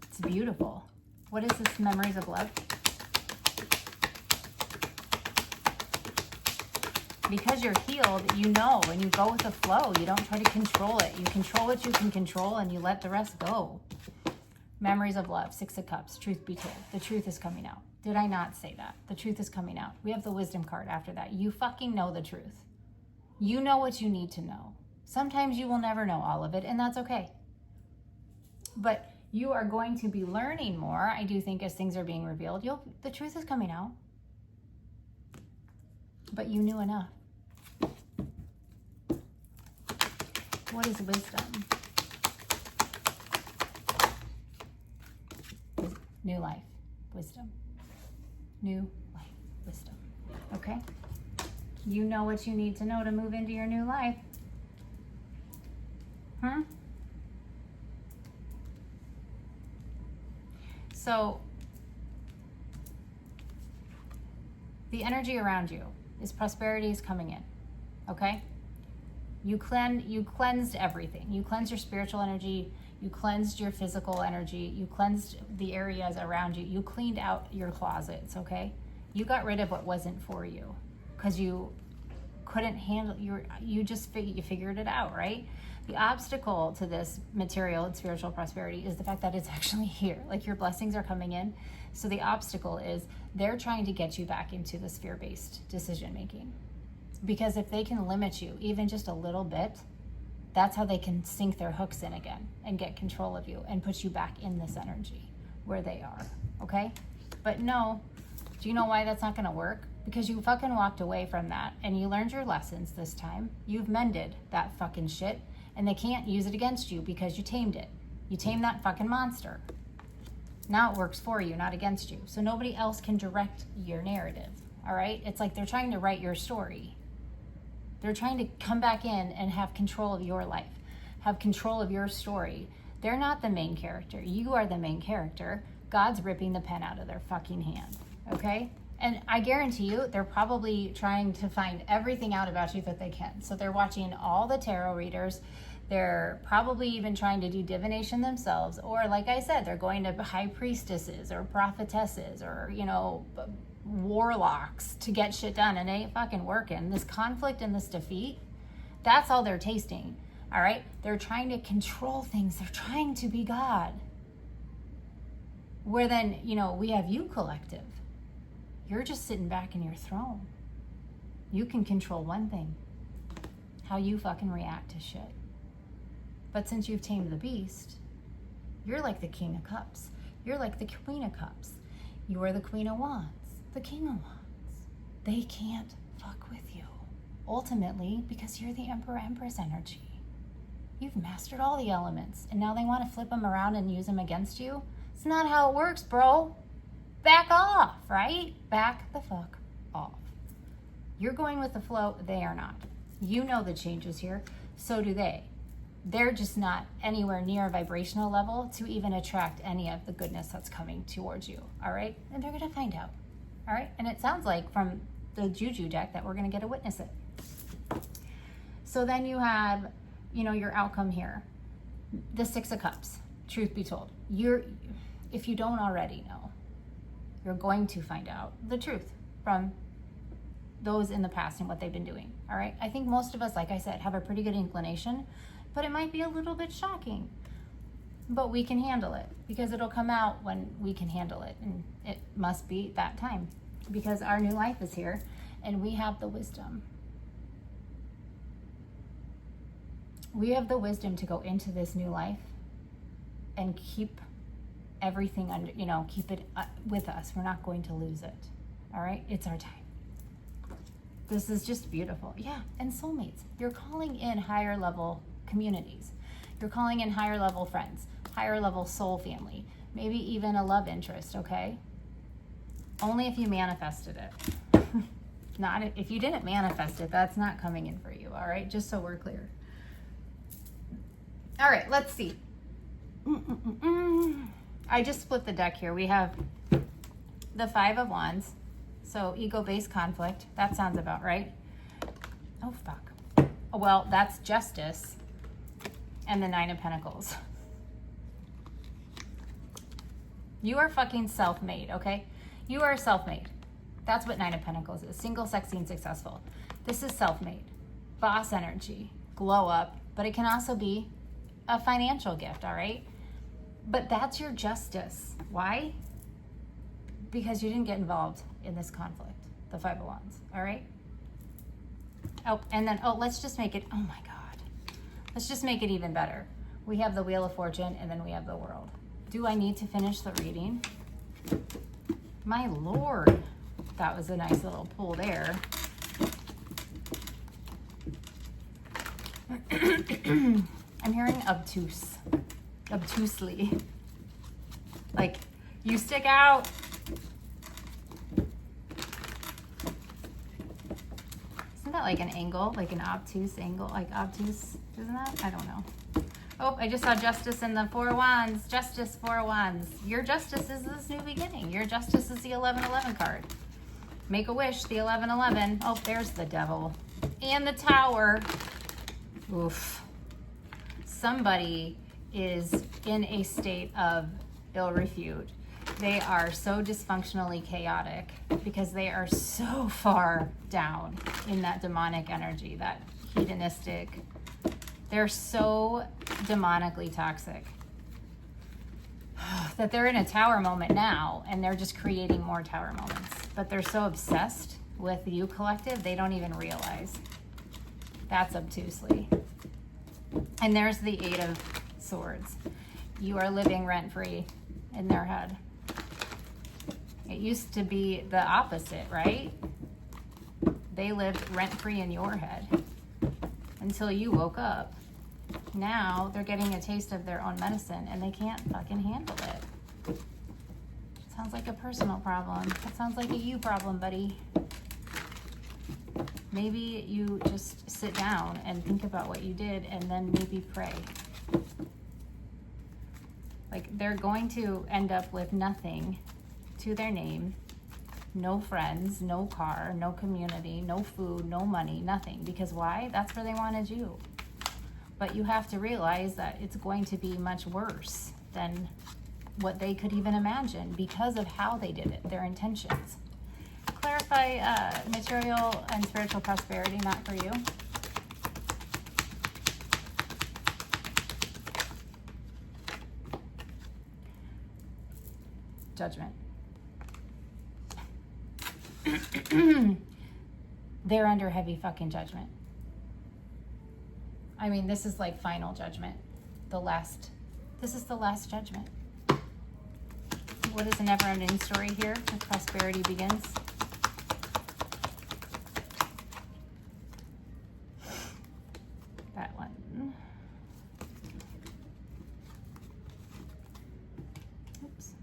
Speaker 1: It's beautiful. What is this? Memories of love? Because you're healed, you know, and you go with the flow. You don't try to control it. You control what you can control and you let the rest go. Memories of love, 6 of Cups, truth be told. The truth is coming out. Did I not say that? The truth is coming out. We have the wisdom card after that. You fucking know the truth. You know what you need to know. Sometimes you will never know all of it, and that's okay. But you are going to be learning more, I do think, as things are being revealed. The truth is coming out. But you knew enough. What is wisdom? New life, wisdom. New life, wisdom. Okay? You know what you need to know to move into your new life. So, the energy around you is prosperity is coming in. Okay? You cleansed everything. You cleansed your spiritual energy. You cleansed your physical energy. You cleansed the areas around you. You cleaned out your closets, okay? You got rid of what wasn't for you because you couldn't handle, you figured it out, right? The obstacle to this material and spiritual prosperity is the fact that it's actually here. Like your blessings are coming in. So the obstacle is they're trying to get you back into the sphere-based decision making. Because if they can limit you even just a little bit, that's how they can sink their hooks in again and get control of you and put you back in this energy where they are, okay? But no, do you know why that's not gonna work? Because you fucking walked away from that and you learned your lessons this time. You've mended that fucking shit and they can't use it against you because you tamed it. You tamed that fucking monster. Now it works for you, not against you. So nobody else can direct your narrative, all right? It's like they're trying to write your story. They're trying to come back in and have control of your life, have control of your story. They're not the main character. You are the main character. God's ripping the pen out of their fucking hand, okay? And I guarantee you, they're probably trying to find everything out about you that they can. So they're watching all the tarot readers. They're probably even trying to do divination themselves. Or like I said, they're going to high priestesses or prophetesses or, warlocks to get shit done, and it ain't fucking working. This conflict and this defeat, that's all they're tasting, all right? They're trying to control things. They're trying to be God. Where then, we have you collective. You're just sitting back in your throne. You can control one thing, how you fucking react to shit. But since you've tamed the beast, you're like the King of Cups. You're like the Queen of Cups. You are the Queen of Wands. The King of Wands. They can't fuck with you. Ultimately, because you're the Emperor-Empress energy. You've mastered all the elements, and now they want to flip them around and use them against you? It's not how it works, bro. Back off, right? Back the fuck off. You're going with the flow. They are not. You know the changes here. So do they. they're just not anywhere near a vibrational level to even attract any of the goodness that's coming towards you, all right? And they're gonna find out, all right? And it sounds like from the Juju deck that we're gonna get to witness it. So then you have, you know, your outcome here. The Six of Cups, truth be told. If you don't already know, you're going to find out the truth from those in the past and what they've been doing, all right? I think most of us, like I said, have a pretty good inclination, but it might be a little bit shocking. But we can handle it because it'll come out when we can handle it. And it must be that time because our new life is here and we have the wisdom. We have the wisdom to go into this new life and keep everything under, you know, keep it with us. We're not going to lose it. All right? It's our time. This is just beautiful. Yeah, and soulmates. You're calling in higher level communities. You're calling in higher level friends, higher level soul family, maybe even a love interest, okay? Only if you manifested it. Not if you didn't manifest it, that's not coming in for you, all right? Just so we're clear. All right, let's see. I just split the deck here. We have the Five of Wands. So ego-based conflict, that sounds about right. Oh, fuck. Well, that's justice. And the Nine of Pentacles. You are fucking self-made, okay? You are self-made. That's what Nine of Pentacles is. Single, sexy, and successful. This is self-made. Boss energy. Glow up. But it can also be a financial gift, all right? But that's your justice. Why? Because you didn't get involved in this conflict. The Five of Wands, all right? Oh, and then, let's just make it, oh my God. Let's just make it even better. We have the Wheel of Fortune and then we have the World. Do I need to finish the reading? My Lord, that was a nice little pull there. I'm hearing obtuse, obtusely. Like, you stick out. Isn't that like an angle, like an obtuse angle, like obtuse, isn't that? I don't know. Oh, I just saw Justice in the Four of Wands. Justice, Four of Wands. Your justice is this new beginning. Your justice is the 1111 card. Make a wish, the 1111. Oh, there's the Devil. And the Tower. Oof. Somebody is in a state of ill repute. They are so dysfunctionally chaotic because they are so far down in that demonic energy, that hedonistic. They're so demonically toxic that they're in a tower moment now and they're just creating more tower moments. But they're so obsessed with you collective, they don't even realize. That's obtusely. And there's the Eight of Swords. You are living rent-free in their head. It used to be the opposite, right? They lived rent-free in your head until you woke up. Now they're getting a taste of their own medicine and they can't fucking handle it. Sounds like a personal problem. That sounds like a you problem, buddy. Maybe you just sit down and think about what you did and then maybe pray. Like, they're going to end up with nothing to their name. No friends, no car, no community, no food, no money, nothing. Because why? That's where they wanted you. But you have to realize that it's going to be much worse than what they could even imagine because of how they did it, their intentions. Clarify material and spiritual prosperity, not for you. Judgment. They're under heavy fucking judgment. I mean, this is like final judgment. This is the last judgment. What is a never-ending story here? The prosperity begins. That one. Oops.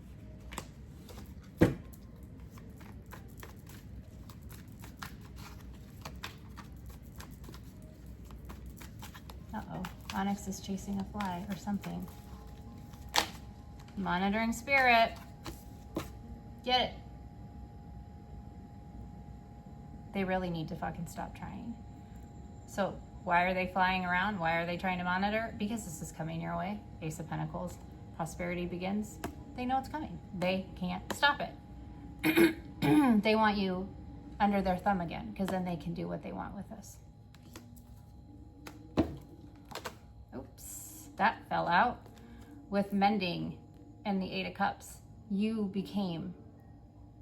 Speaker 1: Uh-oh. Onyx is chasing a fly or something. Monitoring spirit. Get it. They really need to fucking stop trying. So why are they flying around? Why are they trying to monitor? Because this is coming your way. Ace of Pentacles. Prosperity begins. They know it's coming. They can't stop it. They want you under their thumb again, because then they can do what they want with this. Oops, that fell out. With mending and the Eight of Cups, you became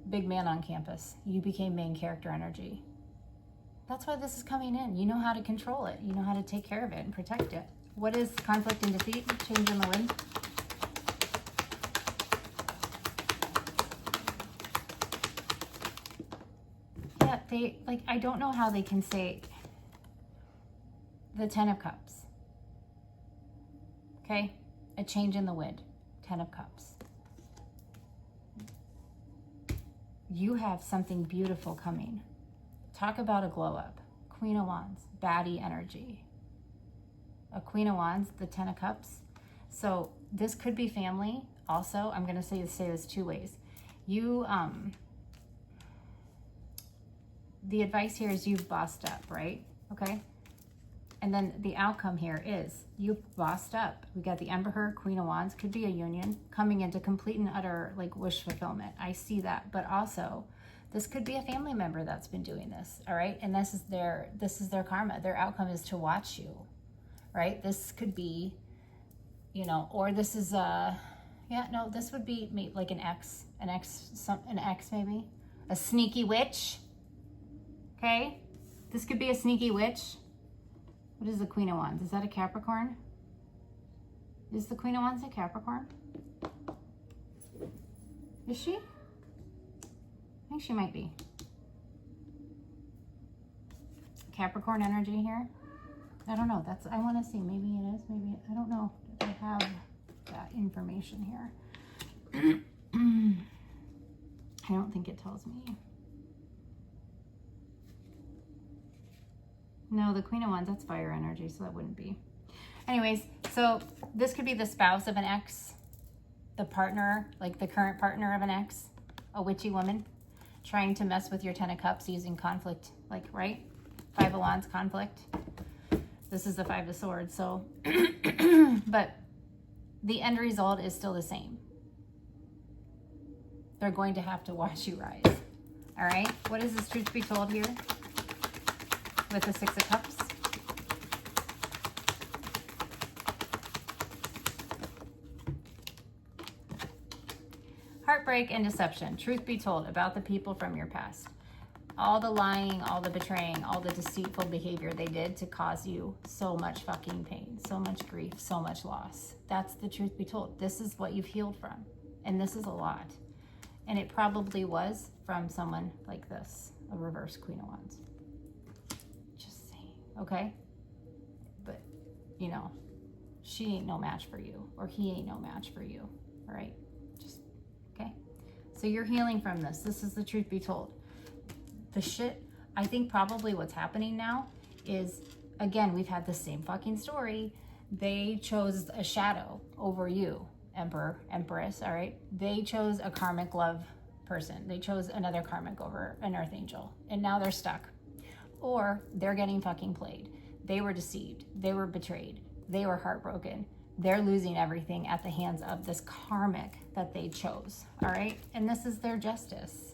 Speaker 1: big man on campus. You became main character energy. That's why this is coming in. You know how to control it. You know how to take care of it and protect it. What is conflict and defeat? Change in the wind. Yeah, they, like, I don't know how they can say the 10 of Cups. Okay? A change in the wind. 10 of Cups. You have something beautiful coming. Talk about a glow up. Queen of Wands, baddie energy. A Queen of Wands, the 10 of Cups. So this could be family. Also, I'm going to say this two ways. You, the advice here is you've bossed up, right? Okay. And then the outcome here is you've bossed up. We got the Emperor, Queen of Wands, could be a union coming into complete and utter like wish fulfillment. I see that, but also this could be a family member that's been doing this. All right. And this is their karma. Their outcome is to watch you, right? This could be, you know, or this is this would be like an ex maybe, a sneaky witch. Okay. This could be a sneaky witch. What is the Queen of Wands? Is that a Capricorn? Is the Queen of Wands a Capricorn? Is she? I think she might be. Capricorn energy here. I don't know. I want to see. Maybe it is. Maybe, I don't know if I have that information here. I don't think it tells me. No, the Queen of Wands, that's fire energy, so that wouldn't be. Anyways, so this could be the spouse of an ex, the partner, like the current partner of an ex, a witchy woman, trying to mess with your 10 of Cups using conflict, like, right? 5 of Wands, conflict. This is the 5 of Swords, so, but the end result is still the same. They're going to have to watch you rise. All right, what is this truth be told here? With the 6 of Cups. Heartbreak and deception. Truth be told about the people from your past. All the lying, all the betraying, all the deceitful behavior they did to cause you so much fucking pain, so much grief, so much loss. That's the truth be told. This is what you've healed from. And this is a lot. And it probably was from someone like this, a reverse Queen of Wands. Okay? But, you know, she ain't no match for you, or he ain't no match for you, all right? Just, okay? So you're healing from this. This is the truth be told. The shit, I think probably what's happening now is, again, we've had the same fucking story. They chose a shadow over you, Emperor, Empress, all right? They chose a karmic love person. They chose another karmic over an earth angel, and now they're stuck. Or they're getting fucking played. They were deceived. They were betrayed. They were heartbroken. They're losing everything at the hands of this karmic that they chose. All right? And this is their justice.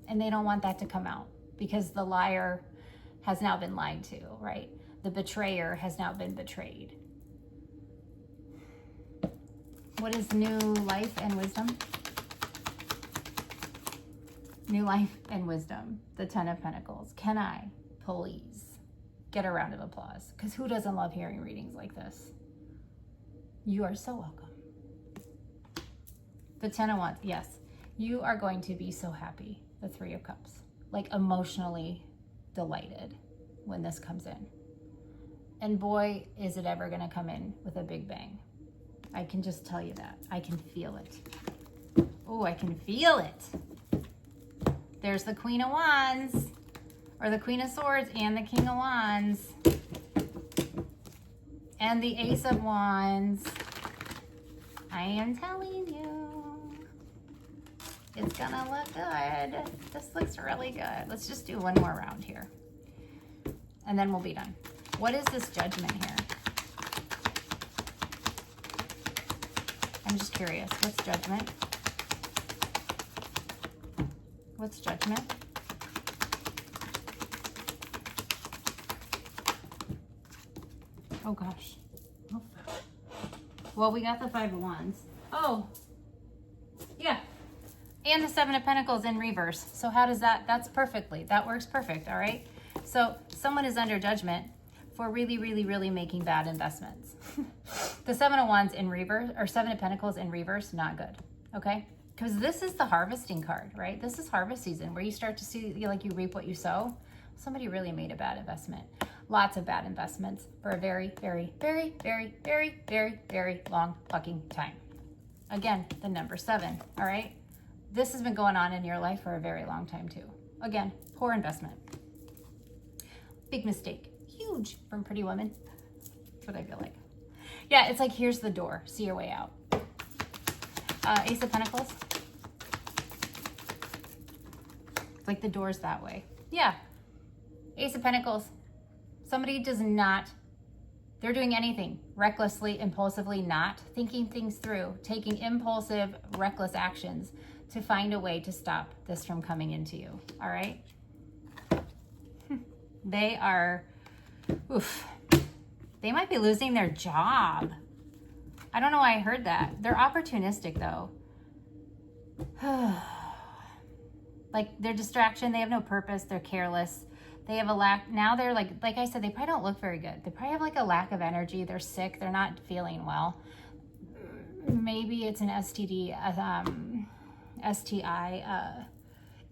Speaker 1: And they don't want that to come out because the liar has now been lied to, right? The betrayer has now been betrayed. What is new life and wisdom? New life and wisdom, the 10 of Pentacles. Can I please get a round of applause? Because who doesn't love hearing readings like this? You are so welcome. The 10 of Wands, yes. You are going to be so happy, the 3 of Cups. Like emotionally delighted when this comes in. And boy, is it ever going to come in with a big bang. I can just tell you that. I can feel it. Oh, I can feel it. There's the Queen of Wands, or the Queen of Swords, and the King of Wands. And the Ace of Wands. I am telling you, it's gonna look good. This looks really good. Let's just do one more round here. And then we'll be done. What is this Judgment here? I'm just curious. What's Judgment? What's Judgment? Oh gosh. Oh. Well, we got the Five of Wands. Oh, yeah. And the Seven of Pentacles in reverse. So how does that, that works perfect, all right? So someone is under judgment for really, really, really making bad investments. The Seven of Wands in reverse, or Seven of Pentacles in reverse, not good, okay? Because this is the harvesting card, right? This is harvest season where you start to see, like, you reap what you sow. Somebody really made a bad investment. Lots of bad investments for a very, very, very, very, very, very, very long fucking time. Again, the number 7, all right? This has been going on in your life for a very long time too. Again, poor investment. Big mistake. Huge from Pretty Woman. That's what I feel like. Yeah, it's like, here's the door. See your way out. Ace of Pentacles. It's like the door's that way. Yeah. Ace of Pentacles. Somebody does not, they're doing anything recklessly, impulsively, not thinking things through, taking impulsive, reckless actions to find a way to stop this from coming into you. All right? They are, oof. They might be losing their job. I don't know why I heard that. They're opportunistic though. Like, they're distraction, they have no purpose, they're careless. They have a lack, now they're like I said, they probably don't look very good. They probably have like a lack of energy. They're sick, they're not feeling well. Maybe it's an STD, STI,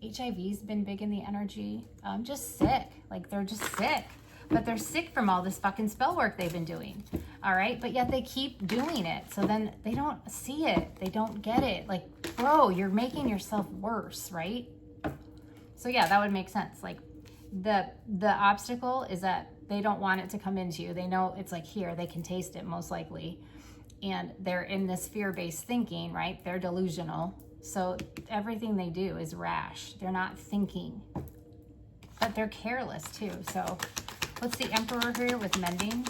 Speaker 1: HIV's been big in the energy. Just sick, like they're just sick. But they're sick from all this fucking spell work they've been doing, all right? But yet they keep doing it. So then they don't see it. They don't get it. Like, bro, you're making yourself worse, right? So yeah, that would make sense. Like, the obstacle is that they don't want it to come into you. They know it's like here, they can taste it most likely. And they're in this fear-based thinking, right? They're delusional. So everything they do is rash. They're not thinking. But they're careless too. So what's the Emperor here with mending?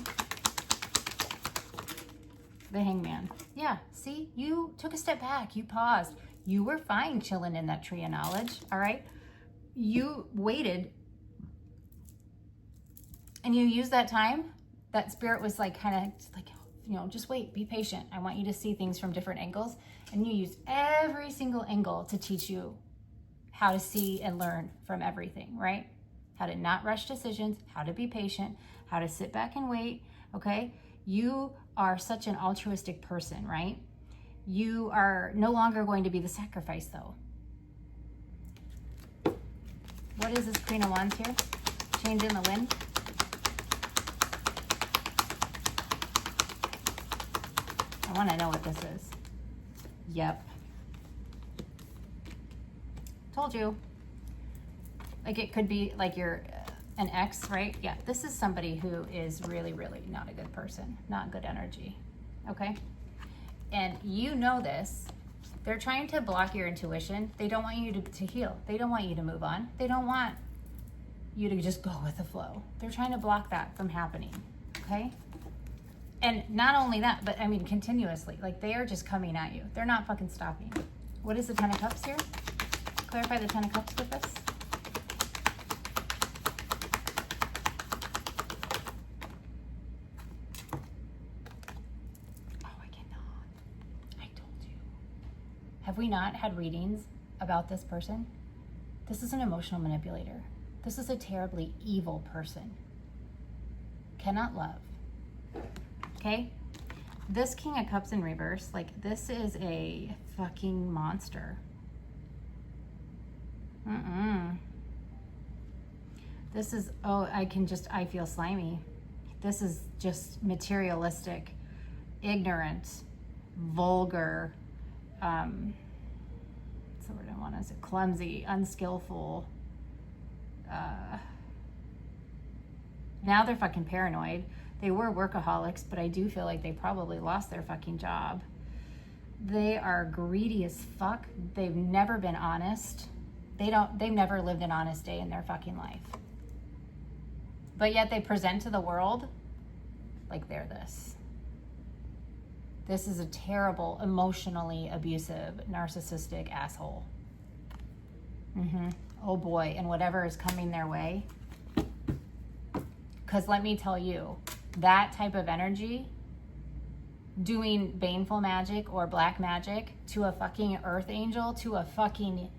Speaker 1: The Hangman. Yeah, see, you took a step back. You paused. You were fine chilling in that tree of knowledge, all right? You waited and you used that time. That spirit was like, kind of like, you know, just wait, be patient. I want you to see things from different angles. And you used every single angle to teach you how to see and learn from everything, right? How to not rush decisions, how to be patient, how to sit back and wait, okay? You are such an altruistic person, right? You are no longer going to be the sacrifice, though. What is this Queen of Wands here? Change in the wind. I want to know what this is. Yep. Told you. Like, it could be like you're an ex, right? Yeah, this is somebody who is really, really not a good person, not good energy, okay? And you know this. They're trying to block your intuition. They don't want you to heal. They don't want you to move on. They don't want you to just go with the flow. They're trying to block that from happening, okay? And not only that, but I mean, continuously. Like, they are just coming at you. They're not fucking stopping. What is the Ten of Cups here? Clarify the Ten of Cups with us. Oh, I cannot. I told you. Have we not had readings about this person? This is an emotional manipulator. This is a terribly evil person. Cannot love. Okay? This King of Cups in reverse, like, this is a fucking monster. This is, oh, I feel slimy. This is just materialistic, ignorant, vulgar, what's the word I want to say? Clumsy, unskillful. Now they're fucking paranoid. They were workaholics, but I do feel like they probably lost their fucking job. They are greedy as fuck. They've never been honest. They've never lived an honest day in their fucking life. But yet they present to the world like they're this. This is a terrible, emotionally abusive, narcissistic asshole. Oh boy, and whatever is coming their way. Because let me tell you, that type of energy, doing baneful magic or black magic to a fucking earth angel, to a fucking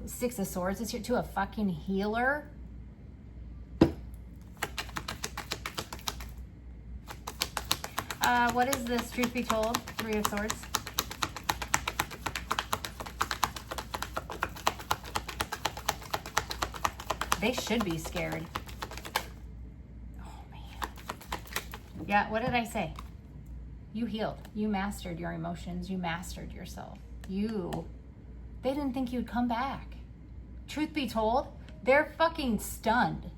Speaker 1: Six of Swords this year, to a fucking healer. What is this, truth be told? Three of Swords. They should be scared. Oh, man. Yeah, what did I say? You healed. You mastered your emotions. You mastered yourself. They didn't think you'd come back. Truth be told, they're fucking stunned.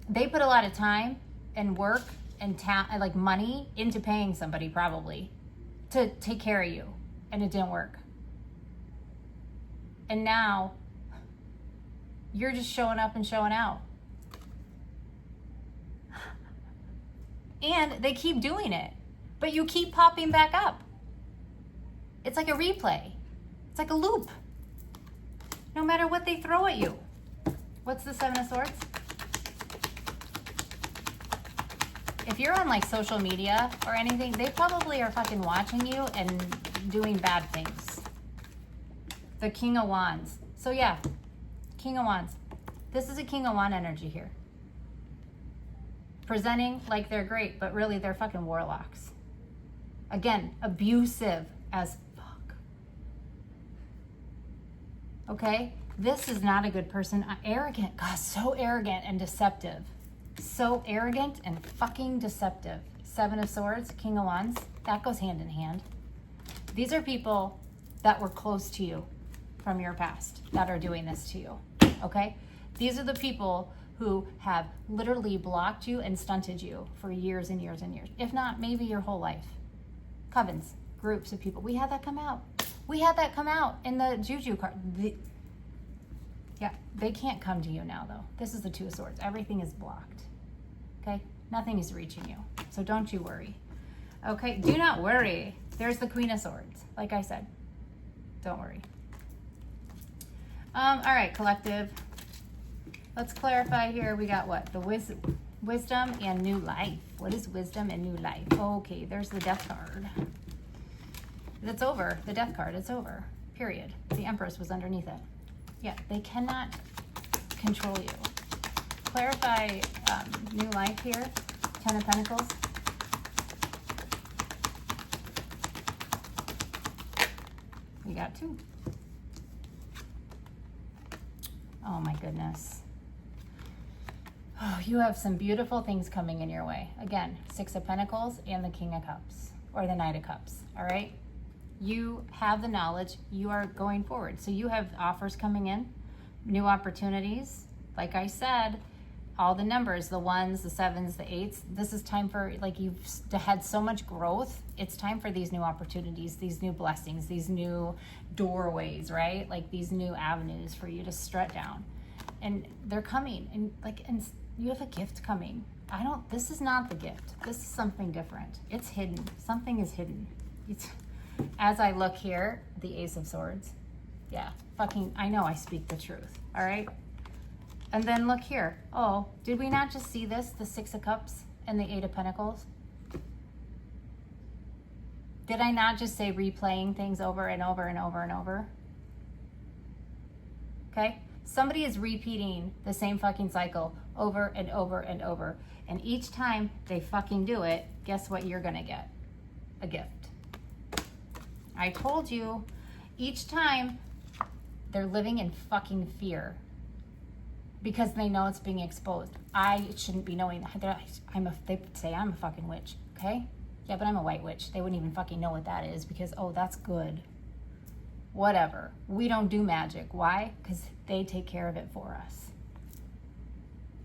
Speaker 1: They put a lot of time and work and like money into paying somebody probably to take care of you, and it didn't work. And now you're just showing up and showing out. And they keep doing it, but you keep popping back up. It's like a replay. It's like a loop. No matter what they throw at you. What's the Seven of Swords? If you're on like social media or anything, they probably are fucking watching you and doing bad things. The King of Wands. So yeah, King of Wands. This is a King of Wands energy here. Presenting like they're great, but really they're fucking warlocks. Again, abusive as fuck. Okay? This is not a good person. Arrogant. God, so arrogant and deceptive. So arrogant and fucking deceptive. Seven of Swords, King of Wands. That goes hand in hand. These are people that were close to you from your past that are doing this to you. Okay? These are the people who have literally blocked you and stunted you for years and years and years. If not, maybe your whole life. Covens, groups of people. We had that come out. We had that come out in the Juju card. Yeah, they can't come to you now, though. This is the Two of Swords. Everything is blocked. Okay? Nothing is reaching you. So don't you worry. Okay? Do not worry. There's the Queen of Swords. Like I said, don't worry. All right, collective. Let's clarify here. We got what? The wisdom and new life. What is wisdom and new life? Okay, there's the death card. It's over. The death card, it's over. Period. The Empress was underneath it. Yeah, they cannot control you. Clarify new life here. Ten of Pentacles. We got two. Oh my goodness. Oh, you have some beautiful things coming in your way. Again, Six of Pentacles and the King of Cups, or the Knight of Cups, all right? You have the knowledge, you are going forward. So you have offers coming in, new opportunities. Like I said, all the numbers, the ones, the sevens, the eights, this is time for, like, you've had so much growth. It's time for these new opportunities, these new blessings, these new doorways, right? Like these new avenues for you to strut down. And they're coming, and you have a gift coming. This is not the gift. This is something different. It's hidden. Something is hidden. As I look here, the Ace of Swords. Yeah, I know I speak the truth, all right? And then look here. Oh, did we not just see this? The Six of Cups and the Eight of Pentacles? Did I not just say replaying things over and over and over and over? Okay? Somebody is repeating the same fucking cycle over and over and over. And each time they fucking do it, guess what you're gonna get? A gift. I told you, each time they're living in fucking fear because they know it's being exposed. I shouldn't be knowing that. They say I'm a fucking witch, okay? Yeah, but I'm a white witch. They wouldn't even fucking know what that is because, oh, that's good. Whatever. We don't do magic. Why? Because they take care of it for us.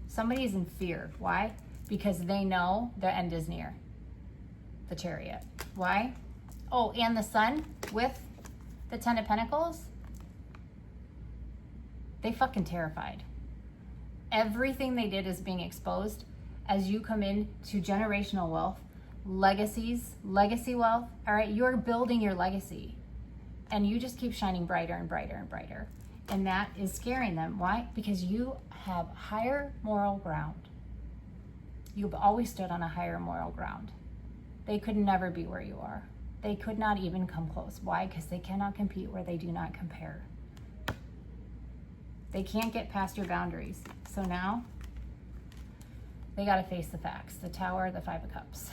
Speaker 1: Somebody's in fear. Why? because they know the end is near. The Chariot. Why? Oh, and the Sun with the Ten of Pentacles. They fucking terrified. Everything they did is being exposed as you come in to generational wealth, legacies, legacy wealth. All right, you're building your legacy and you just keep shining brighter and brighter and brighter. And that is scaring them. Why? Because you have higher moral ground. You've always stood on a higher moral ground. They could never be where you are. They could not even come close. Why? Because they cannot compete where they do not compare. They can't get past your boundaries. So now they got to face the facts. The Tower, the Five of Cups.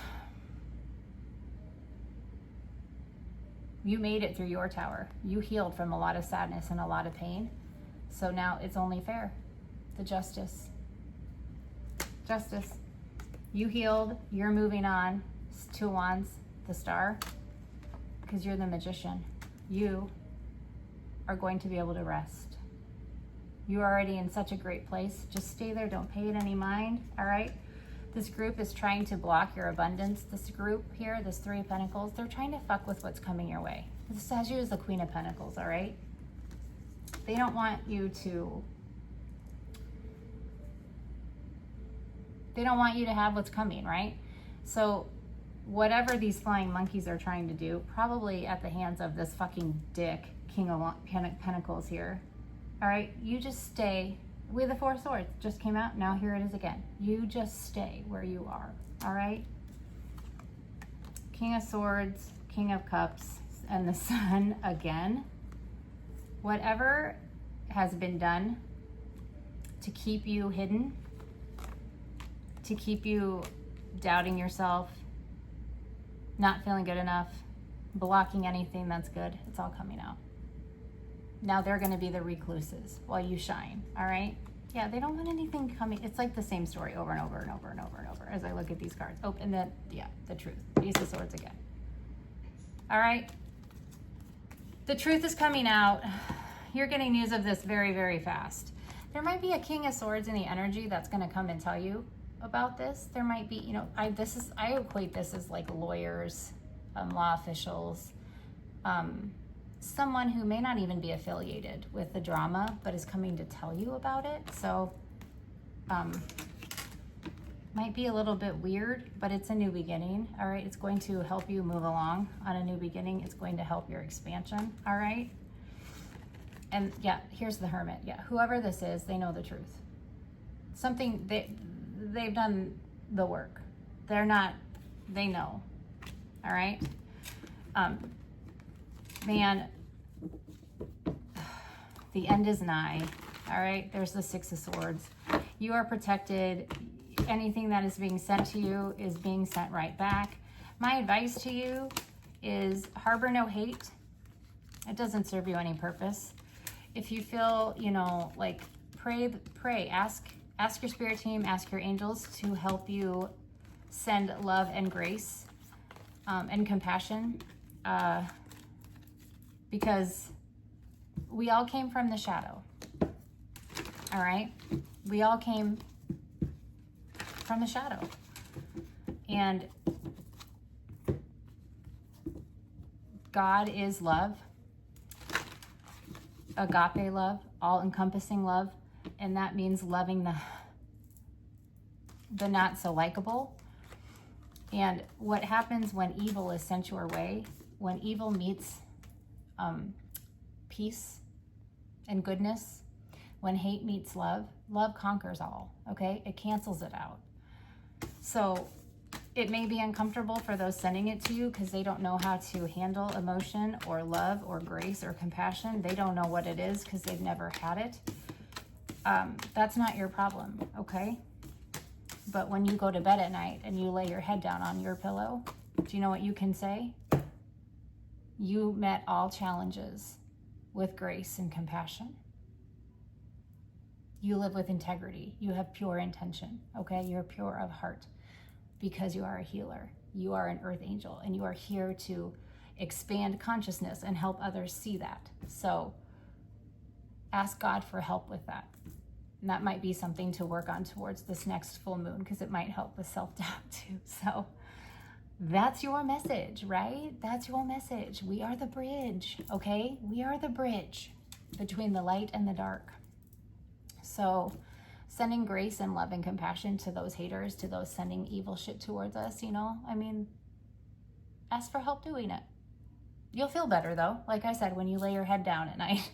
Speaker 1: You made it through your tower. You healed from a lot of sadness and a lot of pain. So now it's only fair. The Justice. Justice. You healed. You're moving on. Two of Wands. The Star. Because you're the Magician. You are going to be able to rest. You're already in such a great place. Just stay there. Don't pay it any mind. All right? This group is trying to block your abundance. This group here, this Three of Pentacles, they're trying to fuck with what's coming your way. This has you as the Queen of Pentacles, all right? They don't want you to... They don't want you to have what's coming, right? So whatever these flying monkeys are trying to do, probably at the hands of this fucking dick, King of Pentacles here, all right? You just stay... With the Four of Swords just came out. Now here it is again. You just stay where you are. All right. King of Swords, King of Cups, and the Sun again. Whatever has been done to keep you hidden, to keep you doubting yourself, not feeling good enough, blocking anything that's good, it's all coming out. Now they're going to be the recluses while you shine, all right? Yeah, they don't want anything coming. It's like the same story over and over and over and over and over as I look at these cards. Oh, and then, yeah, the truth. Ace of Swords again. All right? The truth is coming out. You're getting news of this very, very fast. There might be a King of Swords in the energy that's going to come and tell you about this. There might be, you know, I equate this as like lawyers, law officials, someone who may not even be affiliated with the drama, but is coming to tell you about it. So, might be a little bit weird, but it's a new beginning, all right? It's going to help you move along on a new beginning. It's going to help your expansion, all right? And yeah, here's the Hermit. Yeah, whoever this is, they know the truth. Something, they've done the work. They're not, they know, all right? Man, the end is nigh, all right? There's the Six of Swords. You are protected. Anything that is being sent to you is being sent right back. My advice to you is harbor no hate. It doesn't serve you any purpose. If you feel, you know, like pray, ask your spirit team, ask your angels to help you send love and grace and compassion. Because we all came from the shadow, all right? We all came from the shadow. And God is love, agape love, all-encompassing love, and that means loving the not so likable. And what happens when evil is sent your way, when evil meets peace and goodness, when hate meets love, love conquers all, okay? It cancels it out. So it may be uncomfortable for those sending it to you because they don't know how to handle emotion or love or grace or compassion. They don't know what it is because they've never had it. That's not your problem, okay? But when you go to bed at night and you lay your head down on your pillow, do you know what you can say? You met all challenges with grace and compassion. You live with integrity. You have pure intention, okay? You're pure of heart because you are a healer. You are an earth angel, and you are here to expand consciousness and help others see that. So ask God for help with that, And that might be something to work on towards this next full moon, because it might help with self-doubt too. So that's your message, right? That's your message. We are the bridge, okay? We are the bridge between the light and the dark. So sending grace and love and compassion to those haters, to those sending evil shit towards us, you know? I mean, ask for help doing it. You'll feel better though. Like I said, when you lay your head down at night,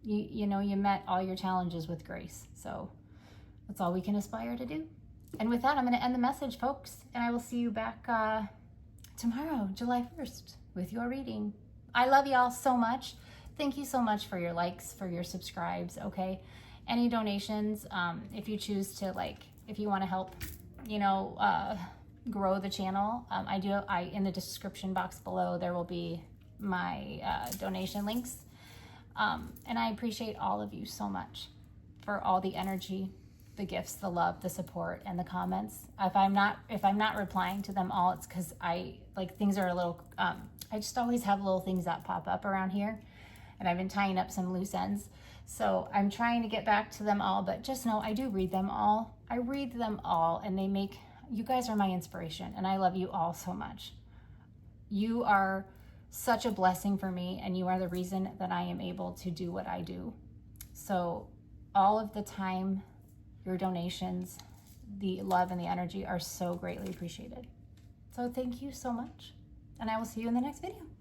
Speaker 1: you know, you met all your challenges with grace. So that's all we can aspire to do. And with that, I'm going to end the message, folks. And I will see you back tomorrow, July 1st, with your reading. I love y'all so much. Thank you so much for your likes, for your subscribes, okay? Any donations, if you choose to, like, if you want to help, you know, grow the channel, in the description box below, there will be my donation links. And I appreciate all of you so much for all the energy, the gifts, the love, the support, and the comments. If I'm not replying to them all, it's because things are a little, I just always have little things that pop up around here, and I've been tying up some loose ends. So I'm trying to get back to them all, but just know I do read them all. I read them all, and you guys are my inspiration, and I love you all so much. You are such a blessing for me, and you are the reason that I am able to do what I do. So all of the time, your donations, the love and the energy are so greatly appreciated. So thank you so much, and I will see you in the next video.